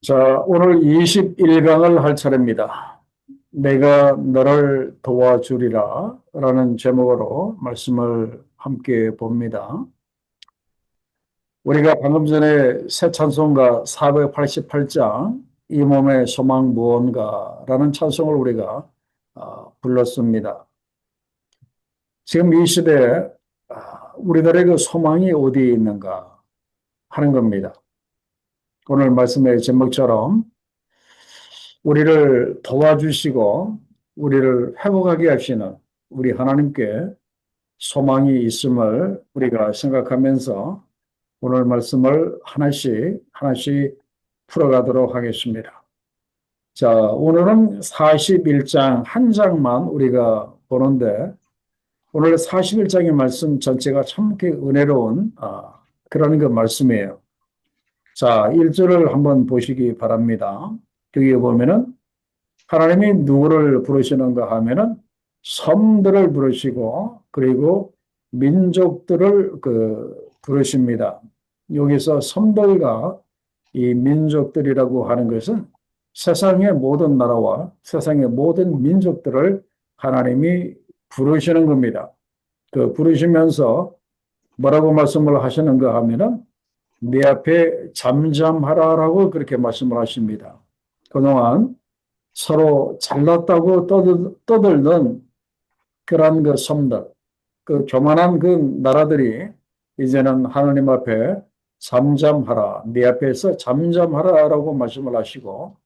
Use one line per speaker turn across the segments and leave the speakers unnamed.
자, 오늘 21강을 할 차례입니다. 내가 너를 도와주리라 라는 제목으로 말씀을 함께 봅니다. 우리가 방금 전에 새 찬송가 488장 이 몸의 소망 무언가 라는 찬송을 우리가 불렀습니다. 지금 이 시대에 우리들의 그 소망이 어디에 있는가 하는 겁니다. 오늘 말씀의 제목처럼 우리를 도와주시고 우리를 회복하게 하시는 우리 하나님께 소망이 있음을 우리가 생각하면서 오늘 말씀을 하나씩 하나씩 풀어가도록 하겠습니다. 자, 오늘은 41장 한 장만 우리가 보는데 오늘 41장의 말씀 전체가 참 이렇게 은혜로운 그런 그 말씀이에요. 자, 1절을 한번 보시기 바랍니다. 여기 보면은 하나님이 누구를 부르시는가 하면은 섬들을 부르시고 그리고 민족들을 부르십니다. 여기서 섬들과 이 민족들이라고 하는 것은 세상의 모든 나라와 세상의 모든 민족들을 하나님이 부르시는 겁니다. 부르시면서 뭐라고 말씀을 하시는가 하면은 내 앞에 잠잠하라라고 그렇게 말씀을 하십니다. 그동안 서로 잘났다고 떠들던 그런 그 섬들, 그 교만한 그 나라들이 이제는 하나님 앞에 잠잠하라, 네 앞에서 잠잠하라라고 말씀을 하시고,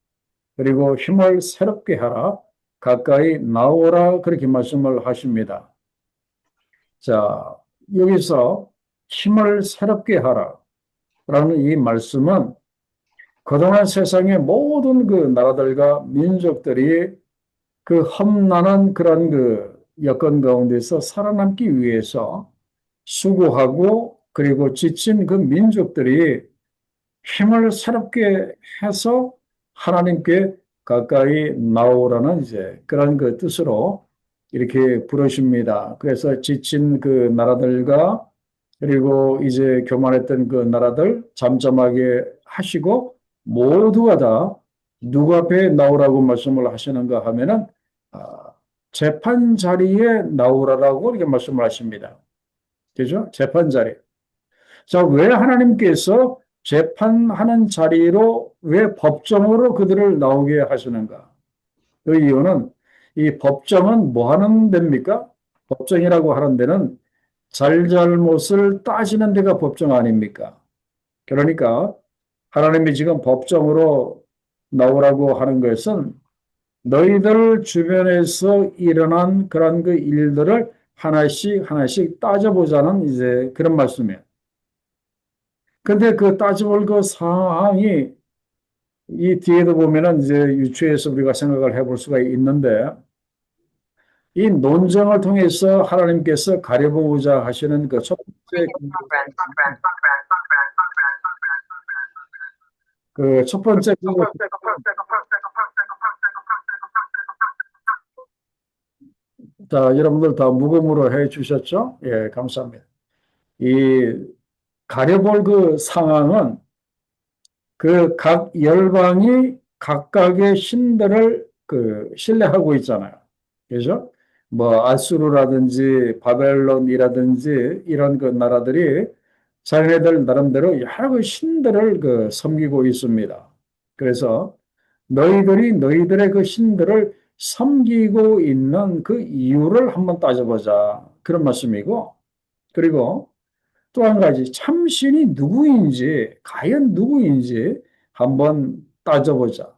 그리고 힘을 새롭게 하라, 가까이 나오라 그렇게 말씀을 하십니다. 자, 여기서 힘을 새롭게 하라라는 이 말씀은 그동안 세상의 모든 그 나라들과 민족들이 그 험난한 그런 그 여건 가운데서 살아남기 위해서 수고하고 그리고 지친 그 민족들이 힘을 새롭게 해서 하나님께 가까이 나오라는 이제 그런 그 뜻으로 이렇게 부르십니다. 그래서 지친 그 나라들과 그리고 이제 교만했던 그 나라들 잠잠하게 하시고 모두가 다 누구 앞에 나오라고 말씀을 하시는가 하면은 재판 자리에 나오라라고 이렇게 말씀을 하십니다. 그죠? 재판 자리. 자, 왜 하나님께서 재판하는 자리로 왜 법정으로 그들을 나오게 하시는가? 그 이유는 이 법정은 뭐 하는 데입니까? 법정이라고 하는 데는 잘잘못을 따지는 데가 법정 아닙니까? 그러니까 하나님이 지금 법정으로 나오라고 하는 것은 너희들 주변에서 일어난 그런 그 일들을 하나씩 하나씩 따져보자는 이제 그런 말씀이에요. 근데 그 따져볼 그 상황이 이 뒤에도 보면은 이제 유추해서 우리가 생각을 해볼 수가 있는데 이 논쟁을 통해서 하나님께서 가려보고자 하시는 그 첫 번째 첫 번째 자, 여러분들 다 무음으로 해 주셨죠? 예, 감사합니다. 이 가려볼 그 상황은 그 각 열방이 각각의 신들을 신뢰하고 있잖아요. 그죠? 뭐 아수르라든지 바벨론이라든지 이런 그 나라들이 자기네들 나름대로 여러 그 신들을 섬기고 있습니다. 그래서 너희들이 너희들의 그 신들을 섬기고 있는 그 이유를 한번 따져보자. 그런 말씀이고, 그리고 또 한 가지, 참신이 누구인지, 과연 누구인지 한번 따져보자.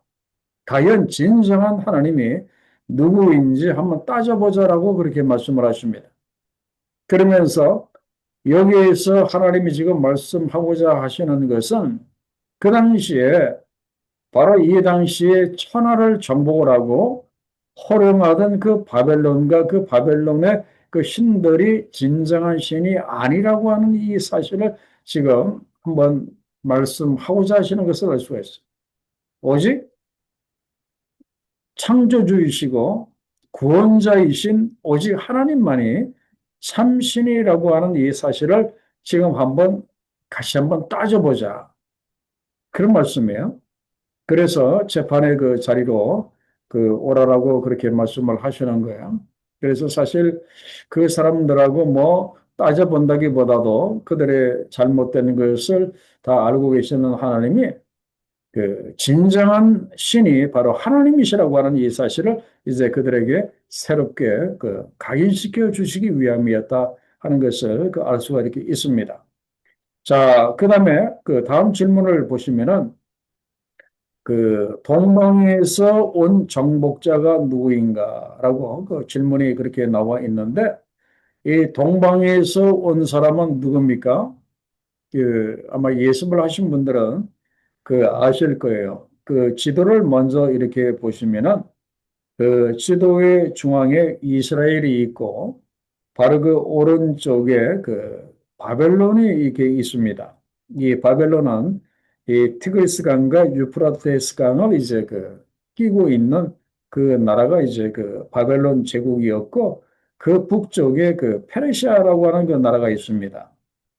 과연 진정한 하나님이 누구인지 한번 따져보자라고 그렇게 말씀을 하십니다. 그러면서 여기에서 하나님이 지금 말씀하고자 하시는 것은 그 당시에 바로 이 당시에 천하를 정복을 하고 호령하던 그 바벨론과 그 바벨론의 그 신들이 진정한 신이 아니라고 하는 이 사실을 지금 한번 말씀하고자 하시는 것을 알 수가 있어요. 오직 창조주이시고 구원자이신 오직 하나님만이 참신이라고 하는 이 사실을 지금 다시 한번 따져보자. 그런 말씀이에요. 그래서 재판의 그 자리로 오라라고 그렇게 말씀을 하시는 거예요. 그래서 사실 그 사람들하고 뭐 따져본다기보다도 그들의 잘못된 것을 다 알고 계시는 하나님이 진정한 신이 바로 하나님이시라고 하는 이 사실을 이제 그들에게 새롭게 각인시켜 주시기 위함이었다 하는 것을 알 수가 이렇게 있습니다. 자, 그 다음에 그 다음 질문을 보시면은 동방에서 온 정복자가 누구인가라고 그 질문이 그렇게 나와 있는데 이 동방에서 온 사람은 누굽니까? 아마 예습을 하신 분들은 아실 거예요. 지도를 먼저 이렇게 보시면은 지도의 중앙에 이스라엘이 있고 바로 오른쪽에 바벨론이 이렇게 있습니다. 이 바벨론은 이 티그리스 강과 유프라테스 강을 이제 끼고 있는 나라가 이제 바벨론 제국이었고 그 북쪽에 페르시아라고 하는 나라가 있습니다.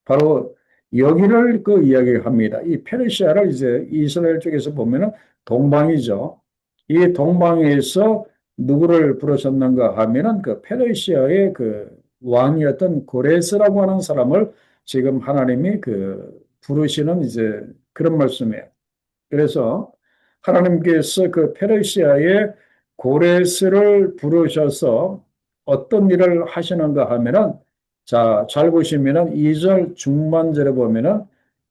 바로 여기를 이야기합니다. 이 페르시아를 이제 이스라엘 쪽에서 보면은 동방이죠. 이 동방에서 누구를 부르셨는가 하면은 페르시아의 왕이었던 고레스라고 하는 사람을 지금 하나님이 부르시는 이제 그런 말씀이에요. 그래서 하나님께서 페르시아의 고레스를 부르셔서 어떤 일을 하시는가 하면은 자, 잘 보시면은 2절 중반절에 보면은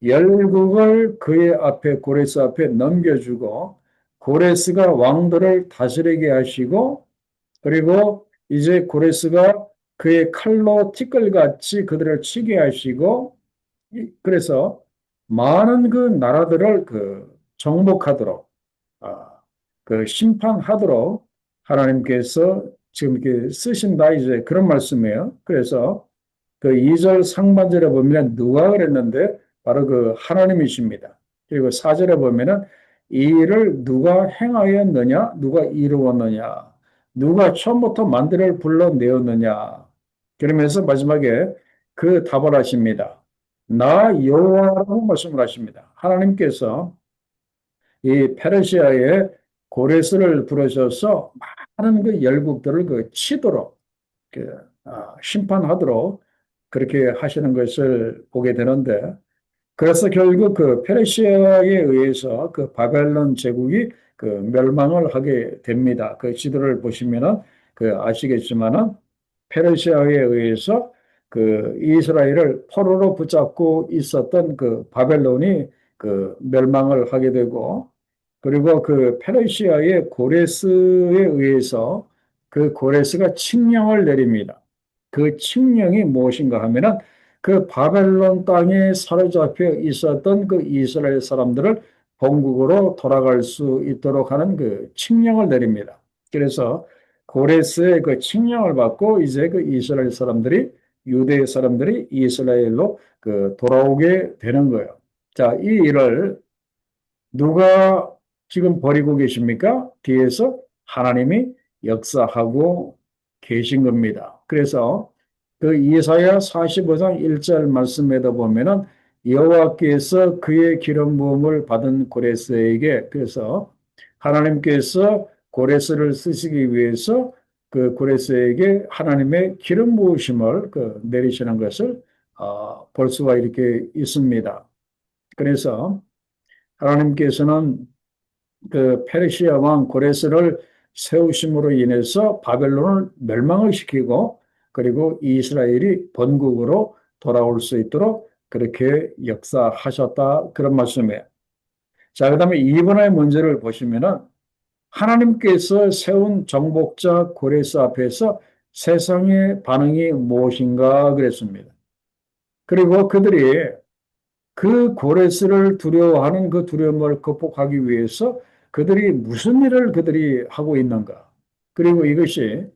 열국을 그의 앞에 고레스 앞에 넘겨주고 고레스가 왕들을 다스리게 하시고 그리고 이제 고레스가 그의 칼로 티끌같이 그들을 치게 하시고 그래서 많은 나라들을 정복하도록 심판하도록 하나님께서 지금 이렇게 쓰신다 이제 그런 말씀이에요. 그래서 2절 상반절에 보면 누가 그랬는데 바로 하나님이십니다. 그리고 4절에 보면은 이 일을 누가 행하였느냐, 누가 이루었느냐, 누가 처음부터 만들어 불러내었느냐. 그러면서 마지막에 답을 하십니다. 나 여호와라고 말씀을 하십니다. 하나님께서 이 페르시아의 고레스를 부르셔서 많은 열국들을 치도록 심판하도록 그렇게 하시는 것을 보게 되는데 그래서 결국 페르시아에 의해서 바벨론 제국이 멸망을 하게 됩니다. 지도를 보시면은 아시겠지만은 페르시아에 의해서 이스라엘을 포로로 붙잡고 있었던 바벨론이 멸망을 하게 되고 그리고 페르시아의 고레스에 의해서 고레스가 칙령을 내립니다. 그 칙령이 무엇인가 하면은 바벨론 땅에 사로잡혀 있었던 이스라엘 사람들을 본국으로 돌아갈 수 있도록 하는 칙령을 내립니다. 그래서 고레스의 칙령을 받고 이제 이스라엘 사람들이 유대 사람들이 이스라엘로 돌아오게 되는 거예요. 자, 이 일을 누가 지금 벌이고 계십니까? 뒤에서 하나님이 역사하고 계신 겁니다. 그래서 이사야 45장 1절 말씀에도 보면은 여호와께서 그의 기름 부음을 받은 고레스에게 그래서 하나님께서 고레스를 쓰시기 위해서 고레스에게 하나님의 기름 부으심을 내리시는 것을 볼 수가 이렇게 있습니다. 그래서 하나님께서는 페르시아 왕 고레스를 세우심으로 인해서 바벨론을 멸망을 시키고 그리고 이스라엘이 본국으로 돌아올 수 있도록 그렇게 역사하셨다 그런 말씀이에요. 자, 그다음에 이번의 문제를 보시면은 하나님께서 세운 정복자 고레스 앞에서 세상의 반응이 무엇인가 그랬습니다. 그리고 그들이 고레스를 두려워하는 두려움을 극복하기 위해서 그들이 무슨 일을 그들이 하고 있는가. 그리고 이것이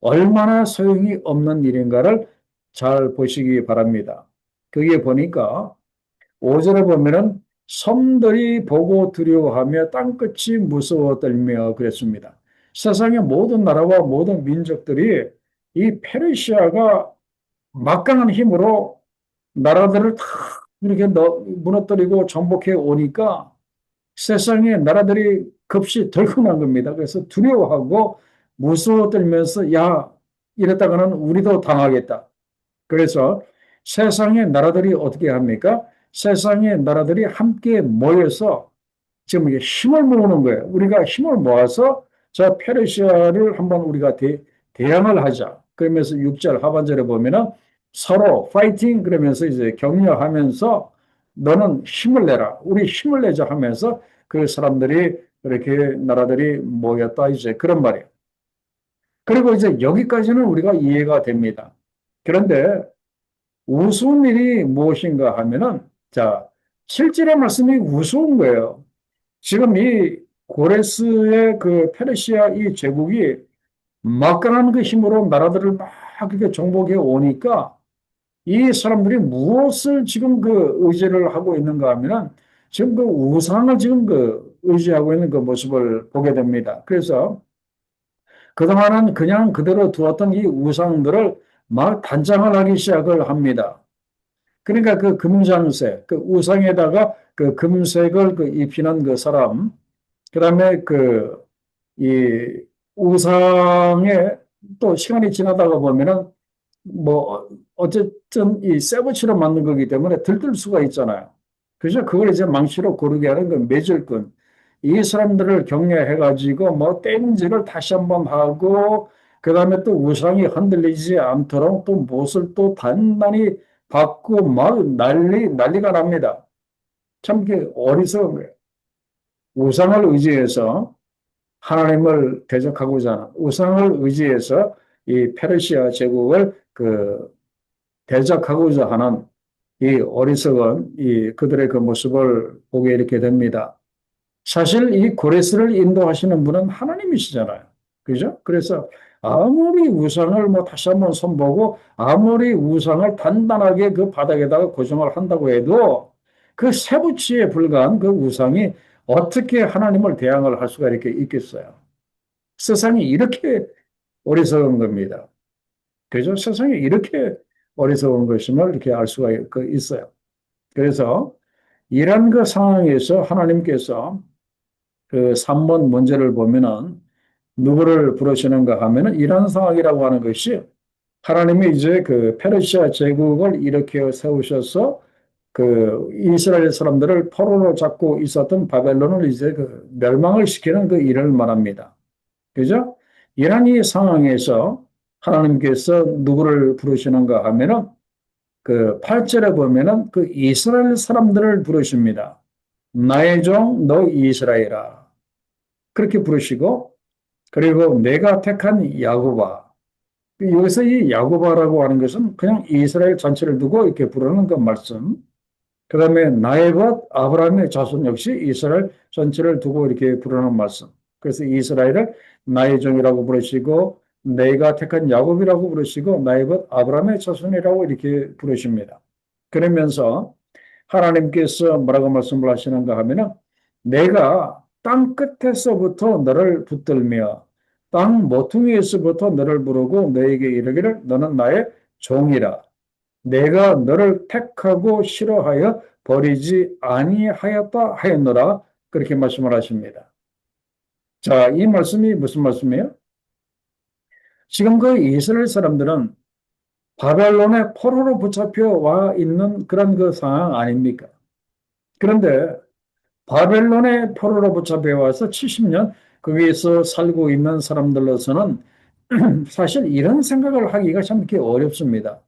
얼마나 소용이 없는 일인가를 잘 보시기 바랍니다. 거기에 보니까 5절에 보면은 섬들이 보고 두려워하며 땅끝이 무서워 떨며 그랬습니다. 세상의 모든 나라와 모든 민족들이 이 페르시아가 막강한 힘으로 나라들을 다 이렇게 무너뜨리고 정복해 오니까 세상에 나라들이 급시 덜컥난 겁니다. 그래서 두려워하고 무서워 떨면서 야, 이랬다가는 우리도 당하겠다. 그래서 세상의 나라들이 어떻게 합니까? 세상의 나라들이 함께 모여서 지금 이게 힘을 모으는 거예요. 우리가 힘을 모아서 저 페르시아를 한번 우리가 대항을 하자. 그러면서 6절 하반절에 보면은 서로 파이팅 그러면서 이제 격려하면서 너는 힘을 내라. 우리 힘을 내자 하면서 그 사람들이 이렇게 나라들이 모였다 이제 그런 말이에요. 그리고 이제 여기까지는 우리가 이해가 됩니다. 그런데 우스운 일이 무엇인가 하면은 자, 실질의 말씀이 우스운 거예요. 지금 이 고레스의 그 페르시아 이 제국이 막강한 그 힘으로 나라들을 막 이렇게 정복해 오니까 이 사람들이 무엇을 지금 그 의지를 하고 있는가 하면은 지금 그 우상을 지금 그 의지하고 있는 그 모습을 보게 됩니다. 그래서 그동안은 그냥 그대로 두었던 이 우상들을 막 단장을 하기 시작을 합니다. 그러니까 그 금장색, 그 우상에다가 그 금색을 그 입히는 그 사람, 그 다음에 그, 이 우상에 또 시간이 지나다가 보면은 뭐, 어쨌든 이 세부치로 만든 거기 때문에 들뜰 수가 있잖아요. 그래서 그걸 이제 망치로 고르게 하는 그 매질꾼. 이 사람들을 격려해가지고 뭐 땜질을 다시 한번 하고, 그 다음에 또 우상이 흔들리지 않도록 또 못을 또 단단히 받고 막 난리가 납니다. 참 이게 어리석은 거예요. 우상을 의지해서 하나님을 대적하고자 하는 우상을 의지해서 이 페르시아 제국을 그 대적하고자 하는 이 어리석은 이 그들의 그 모습을 보게 이렇게 됩니다. 사실 이 고레스를 인도하시는 분은 하나님이시잖아요. 그죠? 그래서 아무리 우상을 뭐 다시 한번 손보고 아무리 우상을 단단하게 그 바닥에다가 고정을 한다고 해도 그 세부치에 불과한 그 우상이 어떻게 하나님을 대항을 할 수가 이렇게 있겠어요? 세상이 이렇게 어리석은 겁니다. 그죠? 세상이 이렇게 어리석은 것임을 이렇게 알 수가 있어요. 그래서 이런 그 상황에서 하나님께서 그 3번 문제를 보면은 누구를 부르시는가 하면은 이런 상황이라고 하는 것이 하나님이 이제 그 페르시아 제국을 일으켜 세우셔서 그 이스라엘 사람들을 포로로 잡고 있었던 바벨론을 이제 그 멸망을 시키는 그 일을 말합니다. 그죠? 이런 이 상황에서 하나님께서 누구를 부르시는가 하면은 그 8절에 보면은 그 이스라엘 사람들을 부르십니다. 나의 종 너 이스라엘아. 그렇게 부르시고 그리고 내가 택한 야곱아. 여기서 이 야곱아라고 하는 것은 그냥 이스라엘 전체를 두고 이렇게 부르는 그 말씀. 그 다음에 나의 것 아브라함의 자손 역시 이스라엘 전체를 두고 이렇게 부르는 말씀. 그래서 이스라엘을 나의 종이라고 부르시고 내가 택한 야곱이라고 부르시고 나의 것 아브라함의 자손이라고 이렇게 부르십니다. 그러면서 하나님께서 뭐라고 말씀을 하시는가 하면은 내가 땅 끝에서부터 너를 붙들며 땅 모퉁이에서부터 너를 부르고 너에게 이르기를 너는 나의 종이라. 내가 너를 택하고 싫어하여 버리지 아니하였다 하였노라. 그렇게 말씀을 하십니다. 자, 이 말씀이 무슨 말씀이에요? 지금 그 이스라엘 사람들은 바벨론의 포로로 붙잡혀 와 있는 그런 그 상황 아닙니까? 그런데 바벨론의 포로로 붙잡혀 와서 70년 거기에서 살고 있는 사람들로서는 사실 이런 생각을 하기가 참 이렇게 어렵습니다.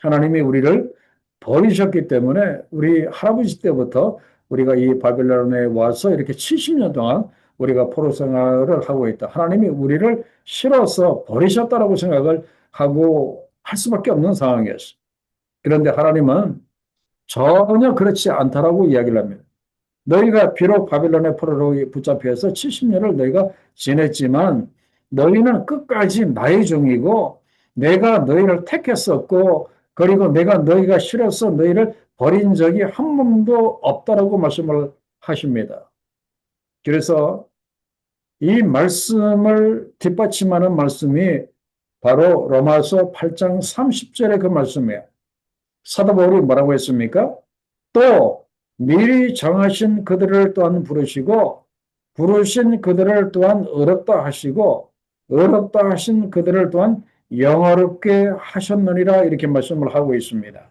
하나님이 우리를 버리셨기 때문에 우리 할아버지 때부터 우리가 이 바벨론에 와서 이렇게 70년 동안 우리가 포로 생활을 하고 있다. 하나님이 우리를 싫어서 버리셨다라고 생각을 하고 할 수밖에 없는 상황이었어요. 그런데 하나님은 전혀 그렇지 않다라고 이야기를 합니다. 너희가 비록 바빌론의 포로로 붙잡혀서 70년을 너희가 지냈지만 너희는 끝까지 나의 종이고 내가 너희를 택했었고 그리고 내가 너희가 싫어서 너희를 버린 적이 한 번도 없다라고 말씀을 하십니다. 그래서 이 말씀을 뒷받침하는 말씀이 바로 로마서 8장 30절의 그 말씀이에요. 사도 바울이 뭐라고 했습니까? 또 미리 정하신 그들을 또한 부르시고 부르신 그들을 또한 어렵다 하시고 어렵다 하신 그들을 또한 영어롭게 하셨느니라 이렇게 말씀을 하고 있습니다.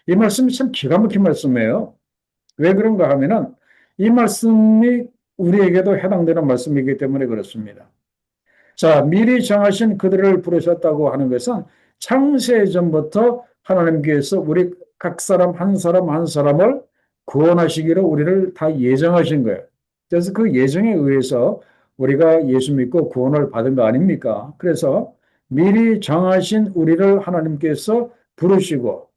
이 말씀이 참 기가 막힌 말씀이에요. 왜 그런가 하면은 이 말씀이 우리에게도 해당되는 말씀이기 때문에 그렇습니다. 자, 미리 정하신 그들을 부르셨다고 하는 것은 창세전부터 하나님께서 우리 각 사람 한 사람 한 사람을 구원하시기로 우리를 다 예정하신 거예요. 그래서 그 예정에 의해서 우리가 예수 믿고 구원을 받은 거 아닙니까? 그래서 미리 정하신 우리를 하나님께서 부르시고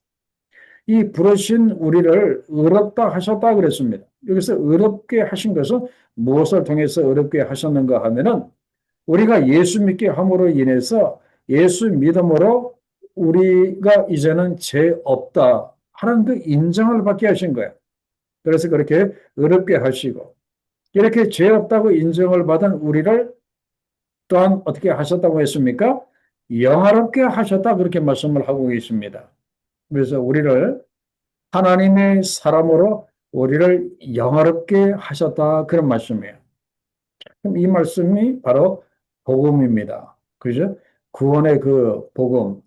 이 부르신 우리를 의롭다 하셨다 그랬습니다. 여기서 의롭게 하신 것은 무엇을 통해서 의롭게 하셨는가 하면은 우리가 예수 믿게 함으로 인해서 예수 믿음으로 우리가 이제는 죄 없다 하는 그 인정을 받게 하신 거예요. 그래서 그렇게 의롭게 하시고 이렇게 죄 없다고 인정을 받은 우리를 또한 어떻게 하셨다고 했습니까? 영화롭게 하셨다 그렇게 말씀을 하고 계십니다. 그래서 우리를 하나님의 사람으로 우리를 영화롭게 하셨다 그런 말씀이에요. 그럼 이 말씀이 바로 복음입니다. 그죠? 구원의 그 복음,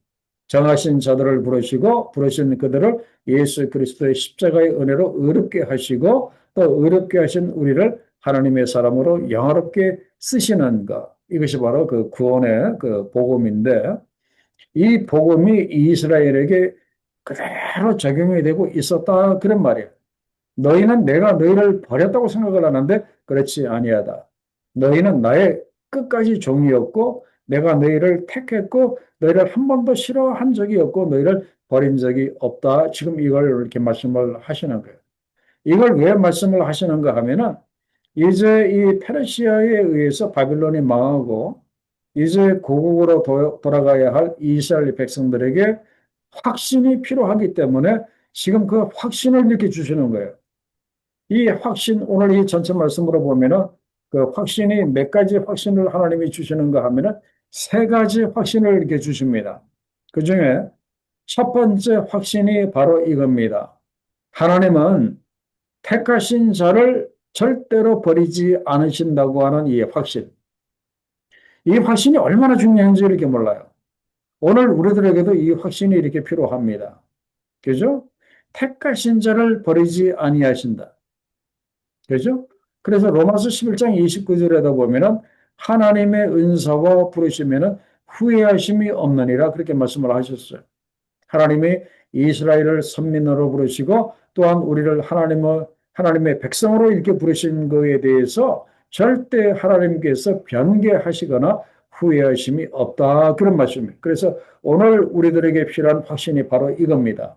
정하신 자들을 부르시고 부르신 그들을 예수 그리스도의 십자가의 은혜로 의롭게 하시고 또 의롭게 하신 우리를 하나님의 사람으로 영화롭게 쓰시는 것. 이것이 바로 그 구원의 그 복음인데 이 복음이 이스라엘에게 그대로 적용이 되고 있었다 그런 말이에요. 너희는 내가 너희를 버렸다고 생각을 하는데 그렇지 아니하다. 너희는 나의 끝까지 종이었고 내가 너희를 택했고 너희를 한 번도 싫어한 적이 없고 너희를 버린 적이 없다. 지금 이걸 이렇게 말씀을 하시는 거예요. 이걸 왜 말씀을 하시는가 하면은 이제 이 페르시아에 의해서 바빌론이 망하고 이제 고국으로 돌아가야 할 이스라엘 백성들에게 확신이 필요하기 때문에 지금 그 확신을 이렇게 주시는 거예요. 이 확신, 오늘 이 전체 말씀으로 보면은 그 확신이 몇 가지 확신을 하나님이 주시는가 하면은 세 가지 확신을 이렇게 주십니다. 그 중에 첫 번째 확신이 바로 이겁니다. 하나님은 택하신 자를 절대로 버리지 않으신다고 하는 이 확신. 이 확신이 얼마나 중요한지 이렇게 몰라요. 오늘 우리들에게도 이 확신이 이렇게 필요합니다. 그죠? 택하신 자를 버리지 아니하신다. 그죠? 그래서 로마서 11장 29절에다 보면은 하나님의 은사와 부르시면은 후회하심이 없느니라 그렇게 말씀을 하셨어요. 하나님이 이스라엘을 선민으로 부르시고 또한 우리를 하나님의 백성으로 이렇게 부르신 것에 대해서 절대 하나님께서 변개하시거나 후회하심이 없다. 그런 말씀이에요. 그래서 오늘 우리들에게 필요한 확신이 바로 이겁니다.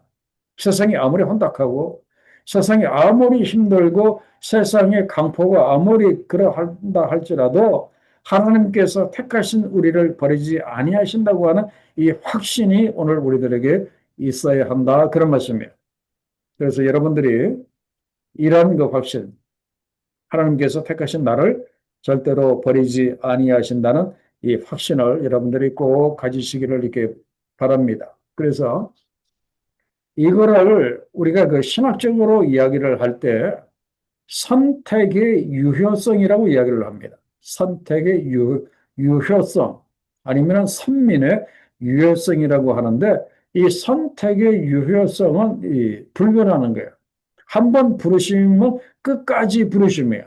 세상이 아무리 혼탁하고 세상이 아무리 힘들고 세상의 강포가 아무리 그러한다 할지라도 하나님께서 택하신 우리를 버리지 아니하신다고 하는 이 확신이 오늘 우리들에게 있어야 한다. 그런 말씀이에요. 그래서 여러분들이 이런 그 확신, 하나님께서 택하신 나를 절대로 버리지 아니하신다는 이 확신을 여러분들이 꼭 가지시기를 이렇게 바랍니다. 그래서 이거를 우리가 그 신학적으로 이야기를 할 때 선택의 유효성이라고 이야기를 합니다. 선택의 유효성 아니면 선민의 유효성이라고 하는데 이 선택의 유효성은 불변하는 거예요. 한번 부르시면 끝까지 부르심이에요.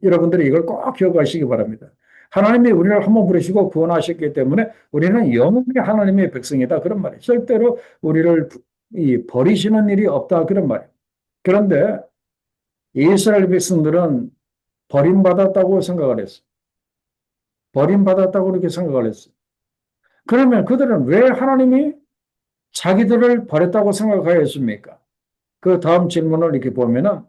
여러분들이 이걸 꼭 기억하시기 바랍니다. 하나님이 우리를 한번 부르시고 구원하셨기 때문에 우리는 영원히 하나님의 백성이다. 그런 말이에요. 절대로 우리를 버리시는 일이 없다. 그런 말이에요. 그런데 이스라엘 백성들은 버림받았다고 생각을 했어요. 버림받았다고 그렇게 생각을 했어요. 그러면 그들은 왜 하나님이 자기들을 버렸다고 생각하였습니까? 그 다음 질문을 이렇게 보면은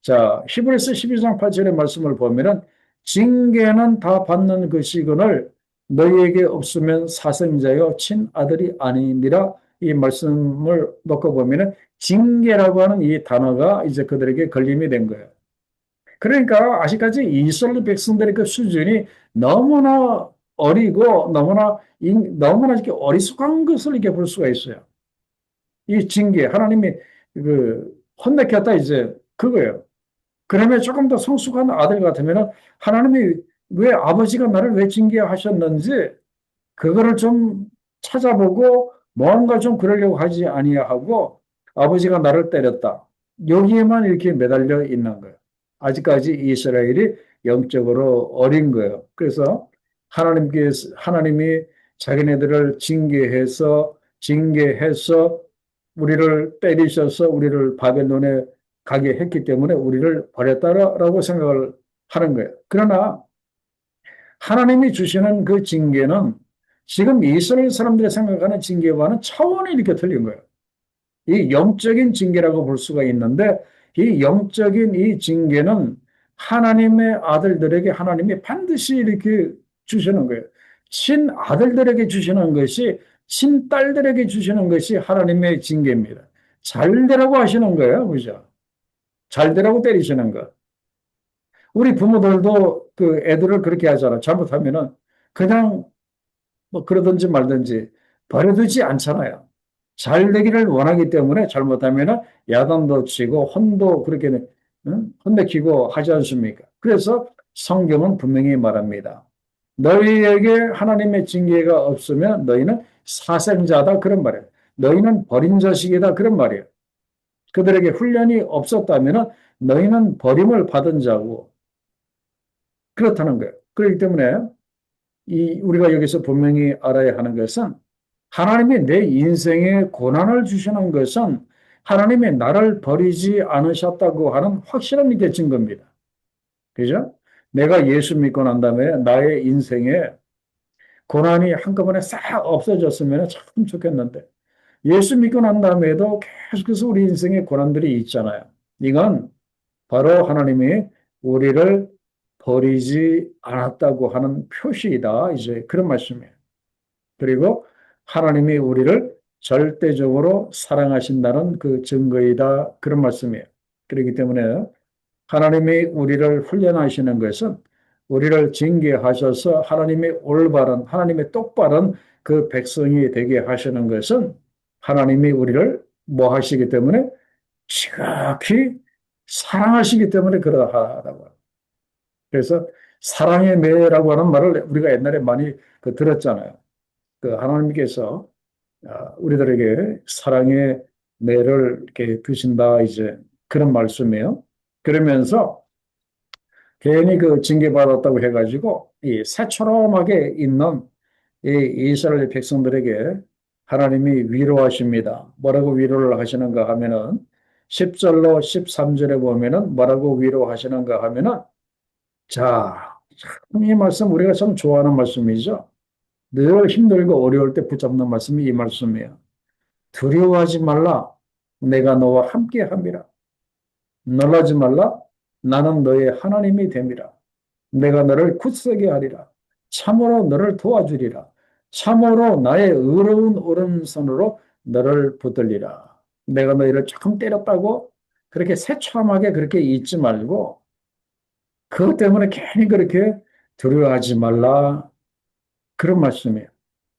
자, 히브리서 12장 8절의 말씀을 보면은 징계는 다 받는 그 시근을 너희에게 없으면 사생자여 친아들이 아니니라 이 말씀을 놓고 보면은 징계라고 하는 이 단어가 이제 그들에게 걸림이 된 거예요. 그러니까 아직까지 이스라엘 백성들의 그 수준이 너무나 어리고 너무나 이렇게 어리숙한 것을 이렇게 볼 수가 있어요. 이 징계, 하나님이 혼내켰다 이제 그거예요. 그러면 조금 더 성숙한 아들 같으면 하나님이 왜 아버지가 나를 왜 징계하셨는지 그거를 좀 찾아보고 뭔가 좀 그러려고 하지 아니하고 아버지가 나를 때렸다. 여기에만 이렇게 매달려 있는 거예요. 아직까지 이스라엘이 영적으로 어린 거예요. 그래서 하나님이 자기네들을 징계해서 우리를 때리셔서 우리를 바벨론에 가게 했기 때문에 우리를 버렸다라고 생각을 하는 거예요. 그러나 하나님이 주시는 그 징계는 지금 이스라엘 사람들이 생각하는 징계와는 차원이 이렇게 틀린 거예요. 이 영적인 징계라고 볼 수가 있는데 이 영적인 이 징계는 하나님의 아들들에게 하나님이 반드시 이렇게 주시는 거예요. 친아들들에게 주시는 것이 친딸들에게 주시는 것이 하나님의 징계입니다. 잘 되라고 하시는 거예요. 그죠? 잘 되라고 때리시는 거. 우리 부모들도 그 애들을 그렇게 하잖아. 잘못하면은 그냥 뭐 그러든지 말든지 버려두지 않잖아요. 잘 되기를 원하기 때문에 잘못하면은 야단도 치고 혼도 그렇게 혼내키고 하지 않습니까? 그래서 성경은 분명히 말합니다. 너희에게 하나님의 징계가 없으면 너희는 사생자다 그런 말이에요. 너희는 버린 자식이다 그런 말이에요. 그들에게 훈련이 없었다면 너희는 버림을 받은 자고 그렇다는 거예요. 그렇기 때문에 우리가 여기서 분명히 알아야 하는 것은 하나님이 내 인생에 고난을 주시는 것은 하나님이 나를 버리지 않으셨다고 하는 확실한 게 증거입니다. 그죠? 내가 예수 믿고 난 다음에 나의 인생에 고난이 한꺼번에 싹 없어졌으면 참 좋겠는데 예수 믿고 난 다음에도 계속해서 우리 인생에 고난들이 있잖아요. 이건 바로 하나님이 우리를 버리지 않았다고 하는 표시이다. 이제 그런 말씀이에요. 그리고 하나님이 우리를 절대적으로 사랑하신다는 그 증거이다. 그런 말씀이에요. 그렇기 때문에 하나님이 우리를 훈련하시는 것은 우리를 징계하셔서 하나님의 똑바른 그 백성이 되게 하시는 것은 하나님이 우리를 뭐 하시기 때문에 지극히 사랑하시기 때문에 그러하다고. 그래서 사랑의 매라고 하는 말을 우리가 옛날에 많이 들었잖아요. 그 하나님께서 우리들에게 사랑의 매를 이렇게 두신다 이제 그런 말씀이에요. 그러면서 괜히 그 징계받았다고 해가지고 이 새초롬하게 있는 이 이스라엘 백성들에게 하나님이 위로하십니다. 뭐라고 위로를 하시는가 하면은 10절로 13절에 보면은 뭐라고 위로하시는가 하면은 자, 참 이 말씀 우리가 참 좋아하는 말씀이죠. 늘 힘들고 어려울 때 붙잡는 말씀이 이 말씀이에요. 두려워하지 말라. 내가 너와 함께 함이라. 놀라지 말라. 나는 너의 하나님이 됨이라. 내가 너를 굳세게 하리라. 참으로 너를 도와주리라. 참으로 나의 의로운 오른손으로 너를 붙들리라. 내가 너희를 조금 때렸다고 그렇게 새참하게 그렇게 잊지 말고 그것 때문에 괜히 그렇게 두려워하지 말라. 그런 말씀이에요.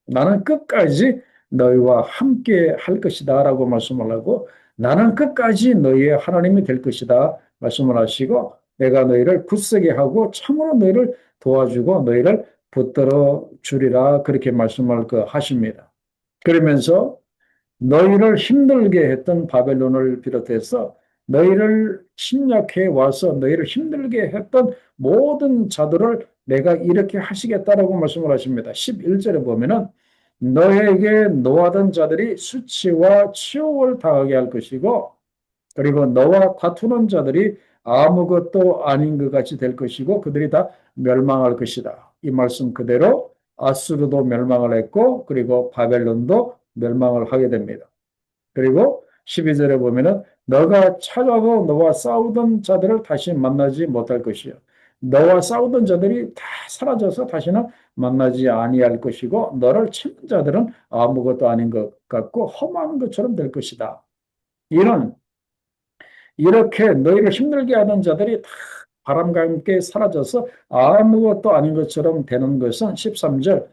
나는 끝까지 너희와 함께 할 것이다 라고 말씀을 하고 나는 끝까지 너희의 하나님이 될 것이다 말씀을 하시고 내가 너희를 굳세게 하고 참으로 너희를 도와주고 너희를 붙들어 주리라 그렇게 말씀을 하십니다. 그러면서 너희를 힘들게 했던 바벨론을 비롯해서 너희를 침략해 와서 너희를 힘들게 했던 모든 자들을 내가 이렇게 하시겠다라고 말씀을 하십니다. 11절에 보면은 너에게 노하던 자들이 수치와 치욕을 당하게 할 것이고 그리고 너와 다투는 자들이 아무것도 아닌 것 같이 될 것이고 그들이 다 멸망할 것이다. 이 말씀 그대로 아수르도 멸망을 했고 그리고 바벨론도 멸망을 하게 됩니다. 그리고 12절에 보면은 너가 찾아도 너와 싸우던 자들을 다시 만나지 못할 것이요. 너와 싸우던 자들이 다 사라져서 다시는 만나지 아니할 것이고 너를 치는 자들은 아무것도 아닌 것 같고 험한 것처럼 될 것이다. 이런 이렇게 너희를 힘들게 하는 자들이 다 바람과 함께 사라져서 아무것도 아닌 것처럼 되는 것은 13절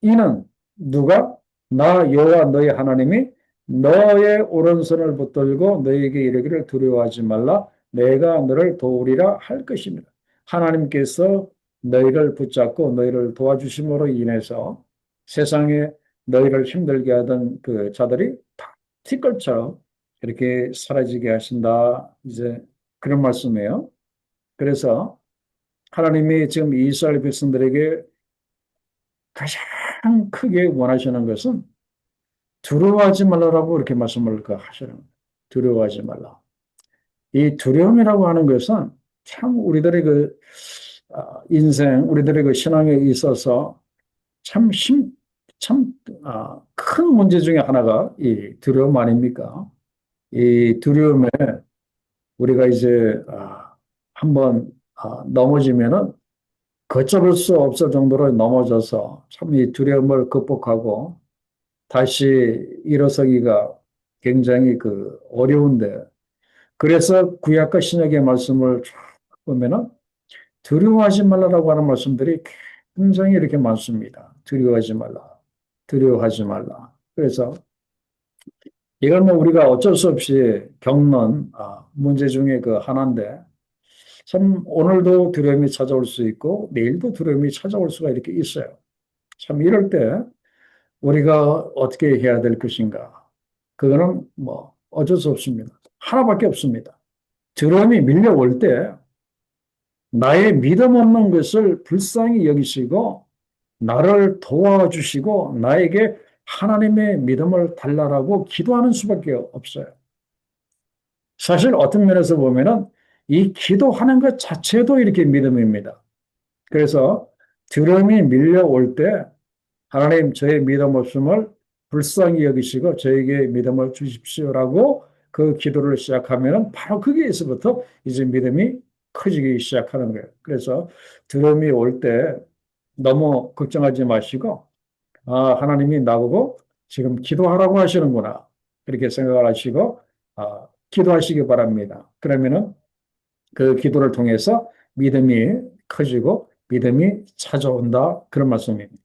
이는 누가 나 여호와 너희 하나님이 너의 오른손을 붙들고 너에게 이르기를 두려워하지 말라 내가 너를 도우리라 할 것입니다. 하나님께서 너희를 붙잡고 너희를 도와주심으로 인해서 세상에 너희를 힘들게 하던 그 자들이 다 티끌처럼 이렇게 사라지게 하신다. 이제 그런 말씀이에요. 그래서 하나님이 지금 이스라엘 백성들에게 가장 크게 원하시는 것은 두려워하지 말라라고 이렇게 말씀을 하시는 거예요. 두려워하지 말라. 이 두려움이라고 하는 것은 참 우리들의 인생, 우리들의 그 신앙에 있어서 참 큰 문제 중에 하나가 이 두려움 아닙니까? 이 두려움에 우리가 이제 한번 넘어지면은 걷잡을 수 없을 정도로 넘어져서 참 이 두려움을 극복하고 다시 일어서기가 굉장히 어려운데 그래서 구약과 신약의 말씀을 쭉 보면은 두려워하지 말라라고 하는 말씀들이 굉장히 이렇게 많습니다. 두려워하지 말라. 두려워하지 말라. 그래서 이건 뭐 우리가 어쩔 수 없이 겪는 문제 중에 하나인데 참 오늘도 두려움이 찾아올 수 있고 내일도 두려움이 찾아올 수가 이렇게 있어요. 참 이럴 때 우리가 어떻게 해야 될 것인가? 그거는 뭐 어쩔 수 없습니다. 하나밖에 없습니다. 두려움이 밀려올 때 나의 믿음 없는 것을 불쌍히 여기시고 나를 도와주시고 나에게 하나님의 믿음을 달라라고 기도하는 수밖에 없어요. 사실 어떤 면에서 보면은 이 기도하는 것 자체도 이렇게 믿음입니다. 그래서 두려움이 밀려올 때 하나님 저의 믿음 없음을 불쌍히 여기시고 저에게 믿음을 주십시오라고 그 기도를 시작하면 바로 거기에서부터 이제 믿음이 커지기 시작하는 거예요. 그래서 두려움이 올 때 너무 걱정하지 마시고 하나님이 나보고 지금 기도하라고 하시는구나 그렇게 생각을 하시고 기도하시기 바랍니다. 그러면은 그 기도를 통해서 믿음이 커지고 믿음이 찾아온다 그런 말씀입니다.